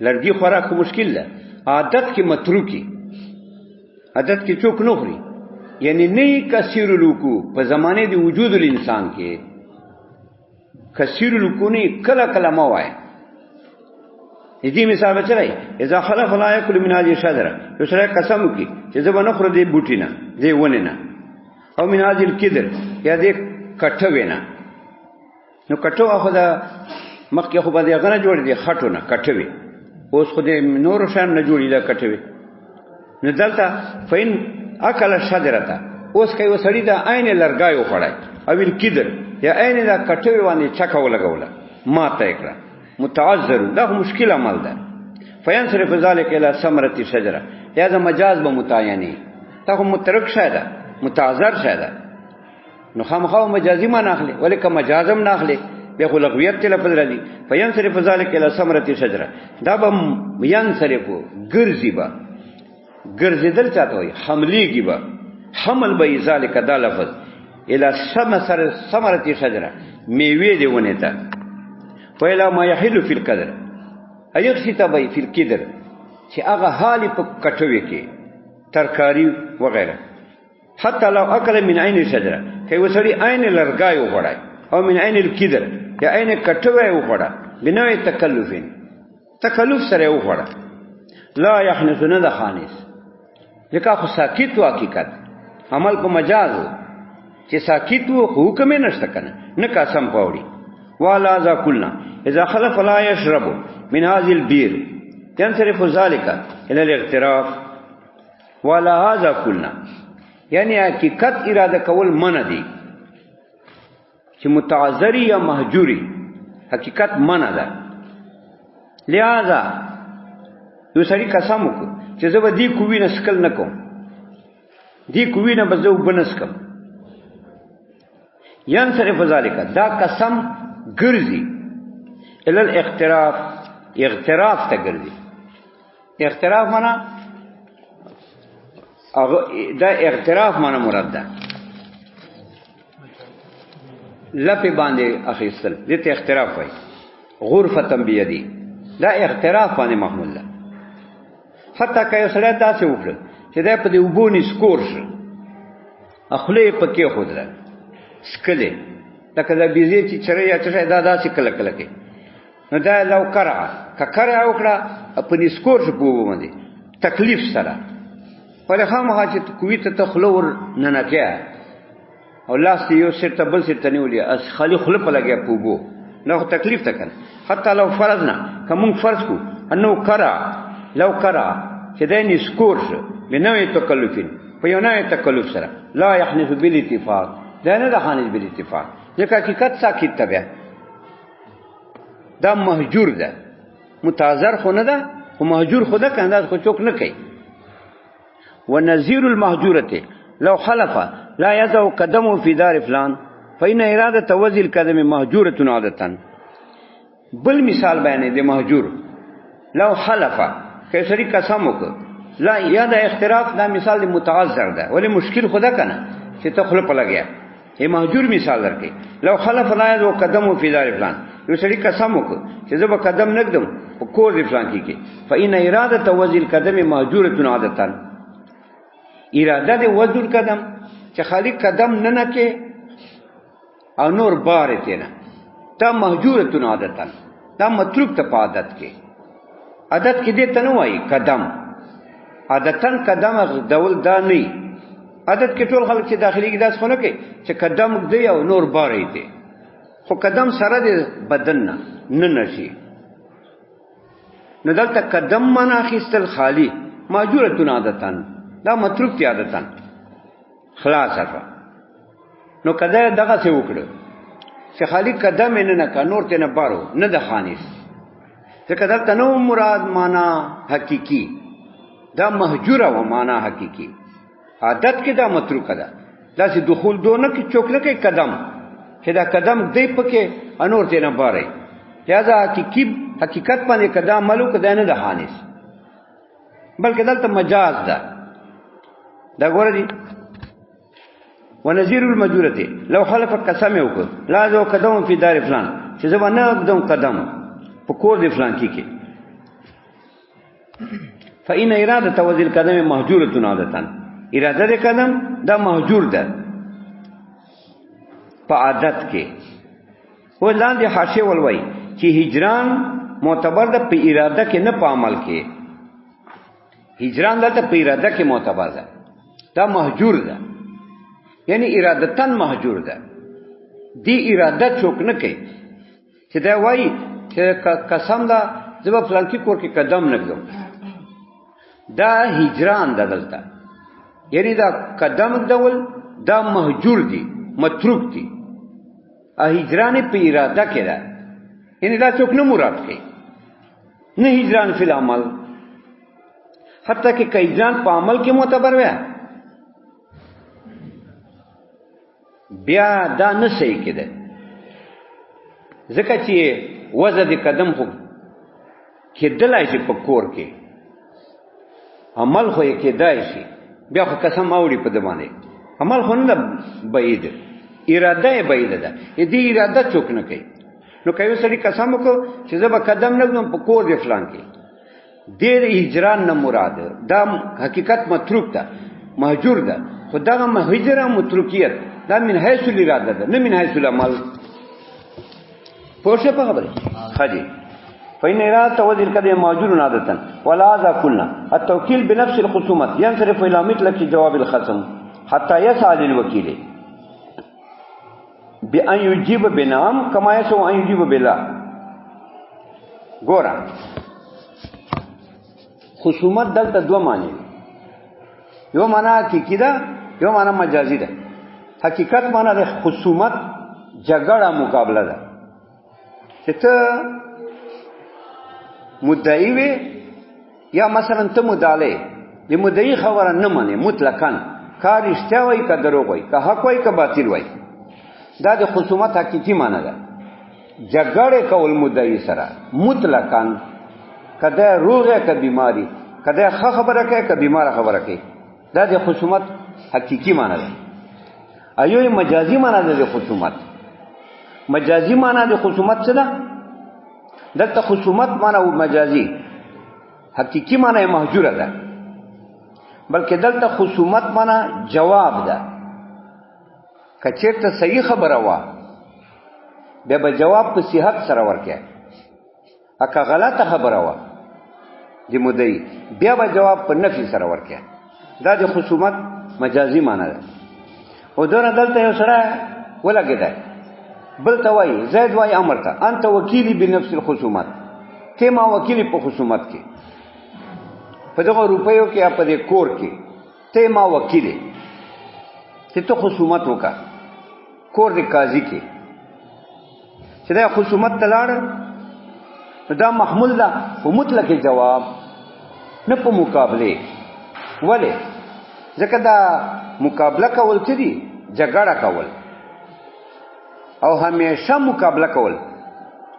لرګي خوراک مشکل ده عادت کې متروکی عادت کې څوک نه خوري یعنی نه کثیر لوکو په زمانه دی وجود الانسان کې کثیر لوکو نه کله کله ما وای دې مثال بچلای اذا خلف لا یاکل من هذه الشجره یو سره قسم کی چې زه به نه خور دې بوټی نه دې ونه نه او من هذه القدر یا دې کټه وینا نو کټو اخو دا مخکې خو باندې غنه جوړ دي خټو نه کټه وی اوس خو دې نور شان نه جوړی دا کټه وی نو دلته فین اکل شجرته اوس کوي وسړی دا عین لرګایو خړای او القدر یا عین دا کټه وی باندې چکه ولګوله ما ته کړه متعذر دا مشکل عمل ده فینصرف ذلك الى ثمره الشجره یا دا مجاز به متعینی تا خو مترک شاده متعذر شاده نو خامخا مجازي ما ناخله ولیکه مجازم ناخله به خو لغویت ته لفظ راځي فینصرف ذلك الى ثمره الشجره دا به ينصرف ګرځي با ګرځیدل چاته وي حملېږي با حمل به ذلك دا لفظ الى ثمره الشجره میوه دی ونه ته ویلا ما يحل في القدر ايت خطابي في القدر چې هغه حالي په کټوي کې ترکاری وغیرہ حتی لو اکل من عین الشجره کوي وسړي عین لرګای وغړای او من عین القدر یا عین کټوي وغړا بنوع تکلفین تکلف سره وغړا لا يحنث نه د خانس لکه خو ساکت و حقیقت عمل په مجاز چې ساکت و حکم نشته کنه نه قسم پاوړي والا ذا كلنا اذا خلف لا يشرب من هذه البير ينصرف ذلك الى الاغتراف ولا هذا كلنا یعنی حقیقت اراده کول منع دي چې متعذری یا محجوری حقیقت منع ده لہذا یو سړي قسم وکړ چې زه به دې کوی نسکل نکوم دې کوی نه بزو بنسکم ينصرف ذلك دا قسم ګرځي ال الاغتراف اغتراف ته ګرځي اغتراف معنا دا اغتراف معنا مراد ده لپی باندې اخیستل دې ته اغتراف وایي غرفه بیدی دا اغتراف باندې محمول ده حتی که یو سړی داسې وکړي چې دا په دې اوبو نسکور شي خولې پکې خودله سکلې لکه دا بیزې چې چرې یا څه دا داسې کله کله کوي نو دا لو کرعه که کرعه وکړه په نسکور شي په اوبو باندې تکلیف سره ولې خامخا چې کوي ته خلور نه نه کې او لاس یو سر ته بل سر ته نیولې اس خالی خله په لګیا پوبو نو تکلیف ته کنه حتی لو فرضنا کوم فرض کو انه کرا لو کرا چې دای نسکور شو بنوې تکلفین په یو نه تکلف سره لا يحنث بالاتفاق دا نه د حانث بالاتفاق ځکه حقیقت ساکت تبع دا مهجور ده متعذر خو نه ده خو مهجور خو ده کنه خو څوک نه کوي ونذير المهجوره لو حلف لا يضع قدمه في دار فلان فإن إرادة وضع القدم مهجورة عادة بل مثال بیانې د مهجور لو حلف کسری قسم وکړه لا یا د اختراف دا مثال د متعذر ده ولی مشکل خدا کنه چې ته خپل لګیا ای مهجور مثال درکې لو حلف لا يضع قدمه في دار فلان یو سړي قسم وکړه چې زه به قدم نګدم په کور د فلان کې فإن إرادة وضع القدم مهجورة عادة اراده د وضع القدم چې خالی قدم نه کې او نور بار ته نه تا مهجورتون عادتن دا متروک ته په عادت کې عادت کې دې ته نه وایي قدم عادتن قدم دول دا نه عادت کې ټول خلک چې داخلي کې داس خونه کې چې قدم دی او نور بار دی خو قدم سره د بدن نه نشي نو دلته قدم معنا خستل خالی مهجورتون عادتن دا متروک ته عادتن خلاص افا نو کده دغه څه وکړو چې خالی قدم نه نه نور ته نه بارو نه د خانیس ځکه دا تنو مراد معنا حقيقي دا مهجوره و معنا حقيقي عادت کې دا متروک ده دا چې دخول دونه کې چوکله کې قدم چې دا قدم دی پکې انور ته نه باري لہذا حقیقت باندې قدم ملو کده نه د خانیس بلکې دلته مجاز ده دا ګوره دي ونذير المجورته لو حلف قسم وکړه لا ذو قدم في دار فلان چې زبانه قدم قدم په کور دی فلان کې فإن إرادة وضع القدم مهجورة عادة اراده د قدم دا مهجور ده په عادت کې و لاندې حاشیه ولوي چې هجران معتبر ده په اراده کې نه په عمل کې هجران ده په اراده کې معتبر ده دا مهجور ده یعنی ارادتن مهجور ده دی اراده څوک نه کوي چې دا وایي چې قسم دا زما فلانکی کور کې قدم نګدم دا هجران ده دلته یعنی دا قدم دول دا مهجور دي متروک دي هجران په اراده کې ده یعنی دا څوک نه مراد کوي نه هجران فی العمل حتی کہ هجران په عمل کې معتبر وي بیا دا نه صحیح کېده ځکه چې وضع د قدم خو کېدلای شي په کور کې عمل خو یې کېدای شي بیا خو قسم اوري په دمانه عمل خو نه بعید اراده یې بعید ده دې اراده څوک نه کوي نو کوي سړي قسم وکړو چې زه به قدم نګم په کور د فلان کې دې هجران نه مراد دا حقیقت متروک ده مهجور ده خدای هجر متروکیت دا من حيث الاراده ده نه من حيث العمل پوښه په خبره خدي فإن إرادة وضع القدم موجود عادة ولا ذا كلنا التوكيل بنفس الخصومات ينصرف إلى مثل جواب الخصم حتى يسعى للوكيل بأن يجيب بنام كما يسعى أن يجيب بلا ګورا خصومت دلته دوه معنی یو معنا حقیقی ده یو معنا مجازی ده حقیقت معنا د خصومت جګړه مقابله ده چې ته مدعی وي یا مثلا ته مدعی د مدعی خبره نه منې مطلقاً کار اشتیا وای که دروغ وای که حق وای که باطل وای دا د خصومت حقیقی معنا ده جګړه کول مدعی سره مطلقاً کده روغه که بیماری کده خبره کوي که بیمار خبره کوي دا د خصومت حقیقی معنا ده ایو مجازی معنا ده د خصومت مجازی معنا د خصومت څه ده دلته خصومت معنا او مجازی حقیقی معنا مهجوره ده بلکې دلته خصومت معنا جواب ده کچېرته صحیح خبره وا به جواب په صحت سره ورکه اګه غلطه خبره وا دی مدعی بیا به جواب په نفي سره ورکه دا د خصومت مجازي معنی ده. او دونه دلته یو سره ولګیدای بل ته وای زید وای امر ته انت وکیلی بنفس الخصومت، ته ما وکیلی په خصومت کې، په دغه روپیو کې یا په دې کور کې ته ما وکیلی چې ته خصومت وکړه کور د قاضي کې چې دا خصومت تلاړ دا محمول ده په مطلق جواب نه په مقابله. ولې؟ ځکه دا مقابله کول څه دي؟ جګړه کول او همیشه مقابله کول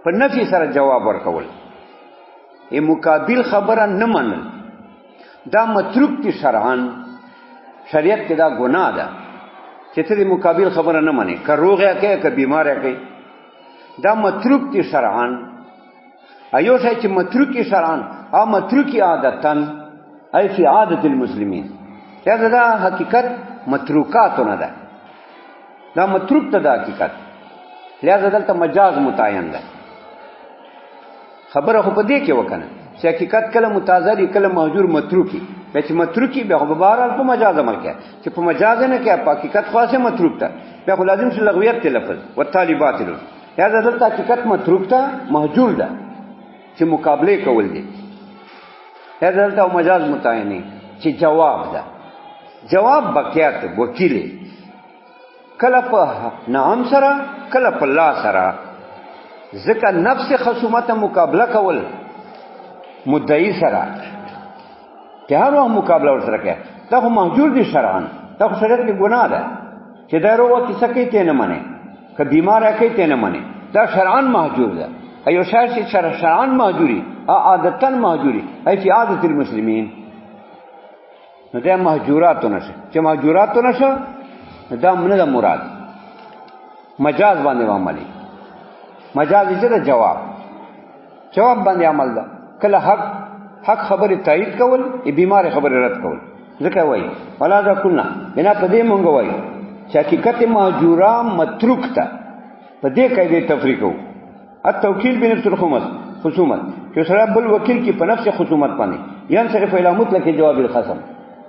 په نفي سره جواب ورکول. ای مقابل خبره نه منل دا متروک دي شرعاً، شریعت کې دا ګناه ده چې ته د مقابل خبره نه منې، که روغ یا کوي که بیمار یا کوي، دا متروک دي شرعاً. ایو شی چې متروک شرعاً او متروک عادتاً ای فی عادت المسلمین، دا حقیقت متروکاتو نه ده، دا متروک ته دا حقیقت، لہذا دلته مجاز متعین ده. خبره خو په دې کې وکنه چې حقیقت کله متعذری کله مهجور متروکی، چې متروکی به په بهرحال په مجاز عمل کوي، چې په مجاز نه کوي په حقیقت خاصه متروک ته بیا خو لازم شي لغویت ته لفظ والتالي باطل. لہذا دلته حقیقت متروک ته مهجور ده چې مقابله کول دي. لہذا دلته مجاز متعین چې جواب ده، جواب بقیات وکیل کله په نعم سره کله په لا سره، ځکه نفس خصومت مقابله کول مدعی سره که هر وخت مقابله ور سره کوي دا خو محجور دي شرعاً، دا خو شریعت کې ګناه ده چې دا روغه کیسه کوي ته نه منې، که بیمار کوي ته نه منې، دا شرعاً محجور ده. ایو شاید چې شرعاً محجوري او عادتاً محجوري ای فی عادت المسلمین، نو دا محجوراتو نشه، چې محجوراتو نشه دا نه ده مراد، مجاز باندې عملي. مجاز چې دا جواب باندې عمل ده. کله حق خبره تایید کول، بیمار خبره رد کول. ځکه وایي ولا ذا کنا بنا په دې مونږ وایي چې حقیقت محجوره متروک ده، په دې قاعده تفریق وو. التوکیل بنفس الخصومت چې سره بل وکیل کی په نفس خصومت باندې ينصرف الى مطلق جواب الخصم،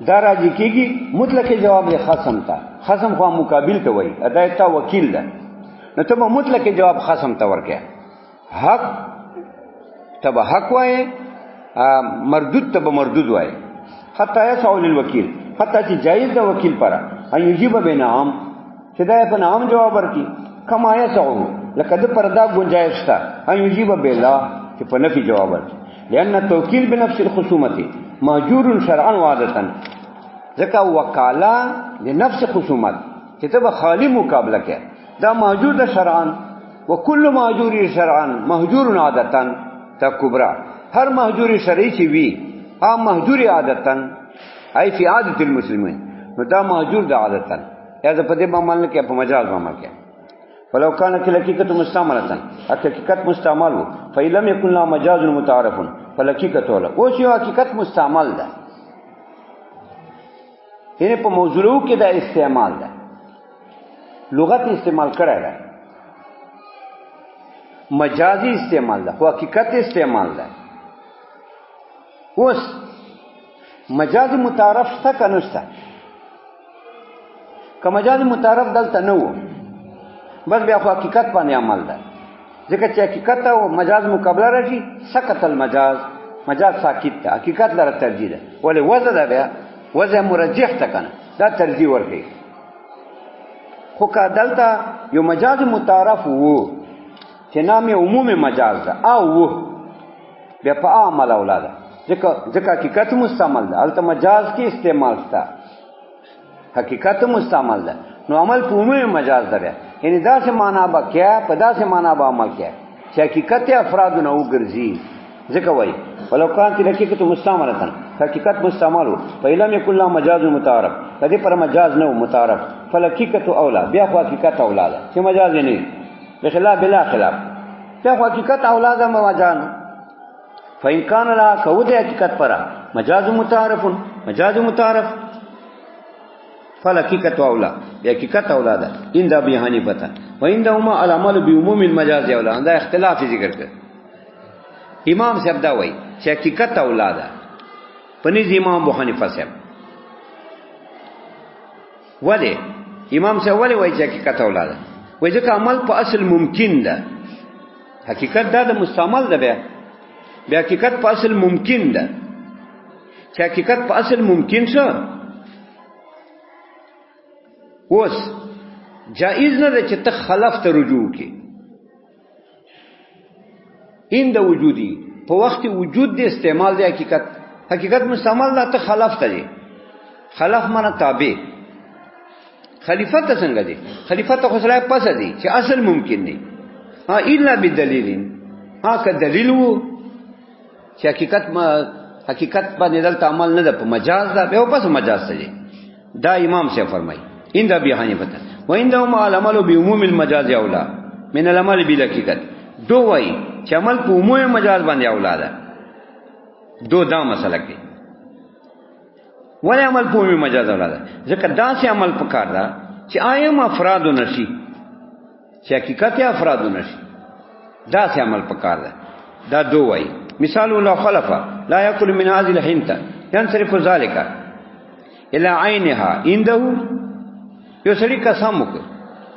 دا راځي کیږي مطلق جواب خصم ته. خصم خو مقابل ته وایي، ادای ته وکیل ده، نو ته مطلق جواب خصم ته ورکې، حق تبه حق وایي، مردود تبه مردود وایي. حتی یسعو للوکیل، حتی چې جایز ده وکیل پر ان یجیب بنعم، چې دا په نعم جواب ورکړي، کما یسعو لکه د پردا گنجائش تا ان یجیب بلا چې په نفي جواب ورکړي. لأن التوکیل بنفس الخصومت مهجور شرعا وعادتا، ځکه وکاله د نفس خصومت چې ته به خالی مقابله کې دا مهجور ده شرعا، وکل مهجور شرعا مهجور عادتا تا کبرا. هر مهجور شرعي چې وي عام مهجور عادتا ای فی عادت المسلمین، نو دا مهجور ده عادتا، یا په دې باندې عمل کې په مجاز باندې کې. ولو كانت الحقيقة مستعملة، حقیقت مستعمل ہو، فإن لم يكن لها مجاز متعارف فالحقيقة ولا وہ شی حقیقت مستعمل ده، یعنی په موضوع کې دا استعمال ده، لغت استعمال کړه ده، مجازي استعمال ده، خو حقیقت استعمال ده. اوس مجازي متعارف شته که نشته؟ که مجازي متعارف دلته نه وو بس بیا خو حقیقت باندې عمل ده، ځکه چې حقیقت او مجاز مقابله راشي سقط المجاز، مجاز ساکت ده، حقیقت لره ترجیح ده. ولې وضع ده، بیا وضع مرجح ده کنه، دا ترجیح ورکړي. خو که دلته یو مجاز متعارف وو چې نام یې عمومي مجاز ده او وو بیا په عمل اولاده، ځکه حقیقت مستعمل ده، هلته مجاز کې استعمال شته، حقیقت مستعمل ده، نو عمل په عمومي مجاز ده. بیا یعنی دا سے معنی با کیا په دا سے معنی با عمل کیا چې حقیقت افراد نه وګرځي. ځکه وایي ولو كانت الحقيقة مستعملة، حقیقت مستعمل ہو، فإلم يكن لها مجاز متعارف، کدی پر مجاز نه متعارف، فالحقيقة اولا، بیا خو حقیقت اولا ده چې مجاز نه بخلاف بلا خلاف، بیا خو حقیقت اولا ده مجاز. فإن كان لها كود حقیقت پر مجاز متعارف فالحقیقت اولا، بیا حقیقت اولا ده. ان دا بیانی پتا و ان دهما العمل بعموم المجاز اولا، دا اختلاف ذکر کړ. امام صاحب دا وایي چې حقیقت اولا ده، پنځ امام ابو حنیفه صاحب ولی امام صاحب ولی وایي چې حقیقت اولاده وایي ځکه عمل په اصل ممکن ده حقیقت دا د مستعمل ده بیا حقیقت په اصل ممکن ده چې حقیقت په اصل ممکن شو اوس جائز نه ده چې ته خلاف ته رجوع کې این د وجودي په وخت وجود د استعمال د حقیقت مستعمل ده ته خلاف ته دي خلاف معنا تابع خلیفہ ته څنګه دي خلیفہ ته خو سره پس دي چې اصل ممکن نه ها الا بدلیل ها که دلیل وو چې حقیقت باندې دلته عمل نه ده په مجاز ده به پس مجاز ته دي دا امام سے فرمایي ان دا ابي حنیفه و عندهم العمل بعموم المجاز اولا من العمل بالحقیقت دو وای چې عمل په عموم مجاز باندې اولا ده دو دا مسله کې ولی عمل په عموم مجاز اولا ده ځکه دا سه عمل پکار ده چې آیم افراد نشي چې حقیقت افراد نشي دا سه عمل پکار ده دا دو وای مثال لو خلف لا ياكل من هذه الحنطه ينصرف ذلك الى عينها عنده یو سړي قسم وکړ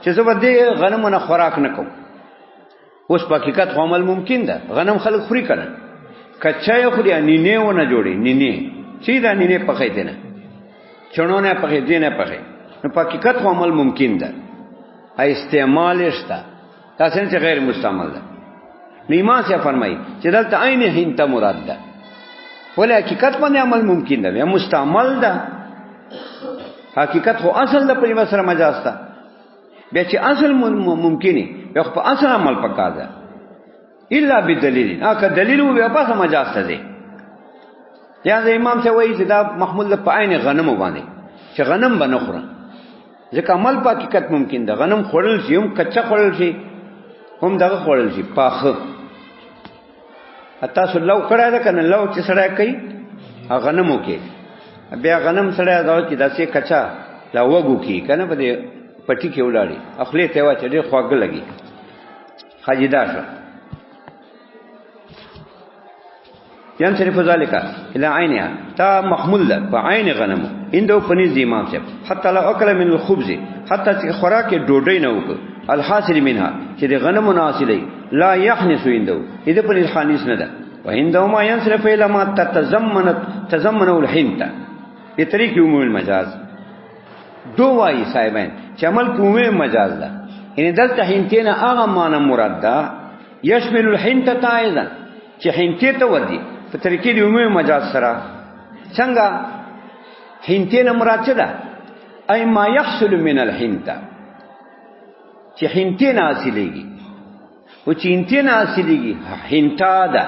چې زه به دې غنم نه خوراک نه کوم اوس په حقیقت عمل ممکن ده غنم خلک خوري کنه کچا یې خوري نینه و نه جوړي نینه چې دا نینه پخې دي نه چونونه پخې دي نه پخې نو په حقیقت عمل ممکن ده استعمال شته تاسو نه غیر مستعمل ده نیما سے فرمایي چې دلته عین هنته مراد ده ولې حقیقت باندې عمل ممکن ده یا مستعمل ده حقیقت خو اصل د په سره مجاز ده بیا چې اصل ممکنه یو په اصل عمل پکا ده الا بدلیل اګه دلیل و بیا په مجاز ته ده یا د امام ته وایي چې دا محمول په عین غنم باندې چې غنم باندې خورا ځکه عمل په حقیقت ممکن ده غنم خورل شي هم کچا خورل شي هم دغه خورل شي پاخه اته سلو کړه ده کنه لو چې سړی کوي غنمو کې بیا غنم سړی دا چې داسې کچا لا وګو کی کنه په دې پټی کې ولاړی خپل ته وا چې ډېر خواږه لګي خاجیدار شو یم صرف ذالک الى عینها تا محمول ده په عین غنمو اندو پنځ امام صاحب حتی لا اکل من الخبز حتی چې خوراک ډوډۍ نه وک الحاصل منها چې د غنمو حاصلې لا يحنس اندو دې په خانیس نه ده وعندما ينصرف الى ما تضمنه الحنطه دې طریق عموم المجاز دو وای صاحبین چې عمل په عموم مجاز ده ان دلته حنتینا هغه معنی مراد ده يشمل الحنطه ايضا چې حنته ته ودی په طریقې د عموم مجاز سره څنګه حنتینا مراد څه ده اي ما يحصل من الحنطه چې حنتینا حاصلېږي او چې حنتینا حاصلېږي حنتا ده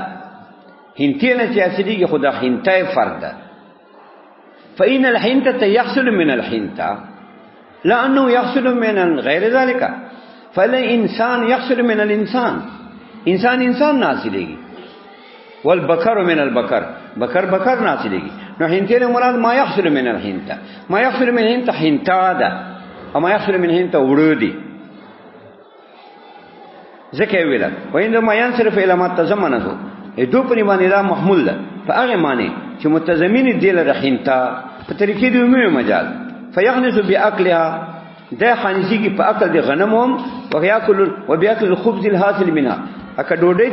حنتینا چې حاصلېږي خدا حنته فرد ده فإن الحنطة يحصل من الحنطة لأنه يحصل من غير ذلك فالإنسان يحصل من الإنسان إنسان ناصلېږي والبکر من البکر بکر ناصلېږي نو حنتینا مراد ما يحصل من الحنطة ما يحصل من الحنطة حنتا ده او ما يحصل من الحنطة ورودي ذکر ویلا وعندما ينصرف الى ما تضمنه دو په باندې دا محمول ده په هغه معنی چې متضمن دی له حنتا په طریقې د عموم مجاز فيغنس باكلها ده خانسي په اکل د غنموم وياكل وبياكل الخبز الحاصل منها اکه ډوډۍ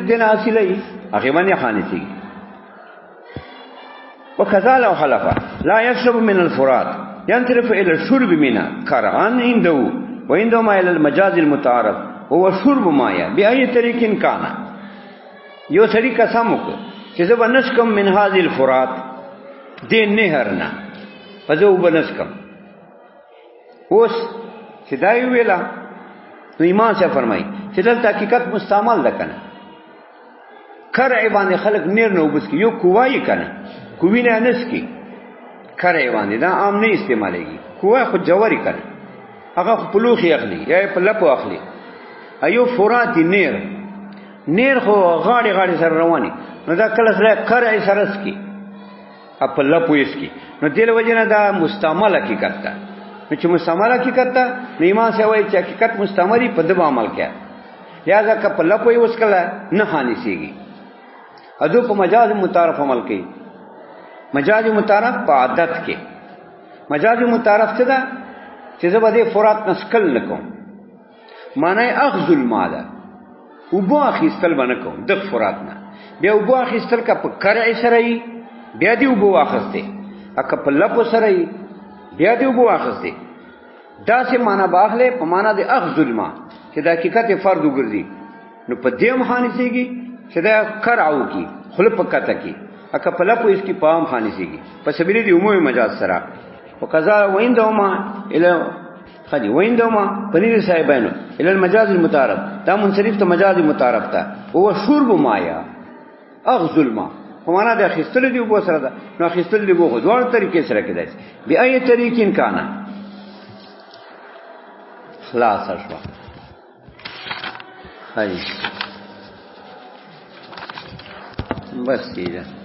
دینه حاصلې هغه باندې خانسي وكذا لو حلف لا يشرب من الفرات ينصرف الى الشرب منها كرهان عنده وعندما الى المجاز المتعارف هو شرب مایا بأي طریق کان یو سړي قسم وکړ چې زه بنسکم من هذه الفرات دې نهرنا فزه وبنسکم اوس چې دا ویلا نو ایمان سے فرمای چې دلته حقیقت مستعمل ده کنه کرع باندې خلق نیر نه وبس کی یو کوای کنه کوی نه انس کی کرع باندې دا عام نه استعمالېږي کوای خو جواری کنه هغه پلوخي اخلي یا په لپو اخلي ایو فرات نیر خو غاړي سره رواني نو دا کله سره کرع سرس کی خپل لپويس کی نو دل وجنه دا مستعمل حقیقت ده نو چې مستعمل حقیقت ده نیما سے وای چې حقیقت مستعملي په دبا عمل کړه لہذا خپل لپوي وس کله نه خاني سیږي اذو په مجاز متعارف عمل کوي مجاز متعارف په عادت کې مجاز متعارف څه ده چې زه به دې فرات نسکل نه کوم معنی اخذ الماء ده اوبو اخیستل به نه کوم د فرات نه بیا اوبو اخیستل که په کرع سره یي بیا دې اوبو واخیستې که په لپو سره یي بیا دې اوبو واخیستې داسې معنی به اخلې په معنی د اخذ الماء چې د حقیقت فرد وګرځي نو په دې هم خانسېږي چې دا کرع وکړي خوله په کته کې که په لپو اس کی پام خانسېږي په سبیل د عمومي مجاز سره وقضا ویندهما الى خدي ویندهما پنیر صاحبانو الى المجاز المتعارف دا منصرف ته مجاز متعارف ته هو شرب مایا اخذ الماء په معنا د اخیستل دی وبو سره ده نو اخیستل دی وبو دوه طریقې سره کېدای بي اي طریقین کانا خلاص شو هاي بس دې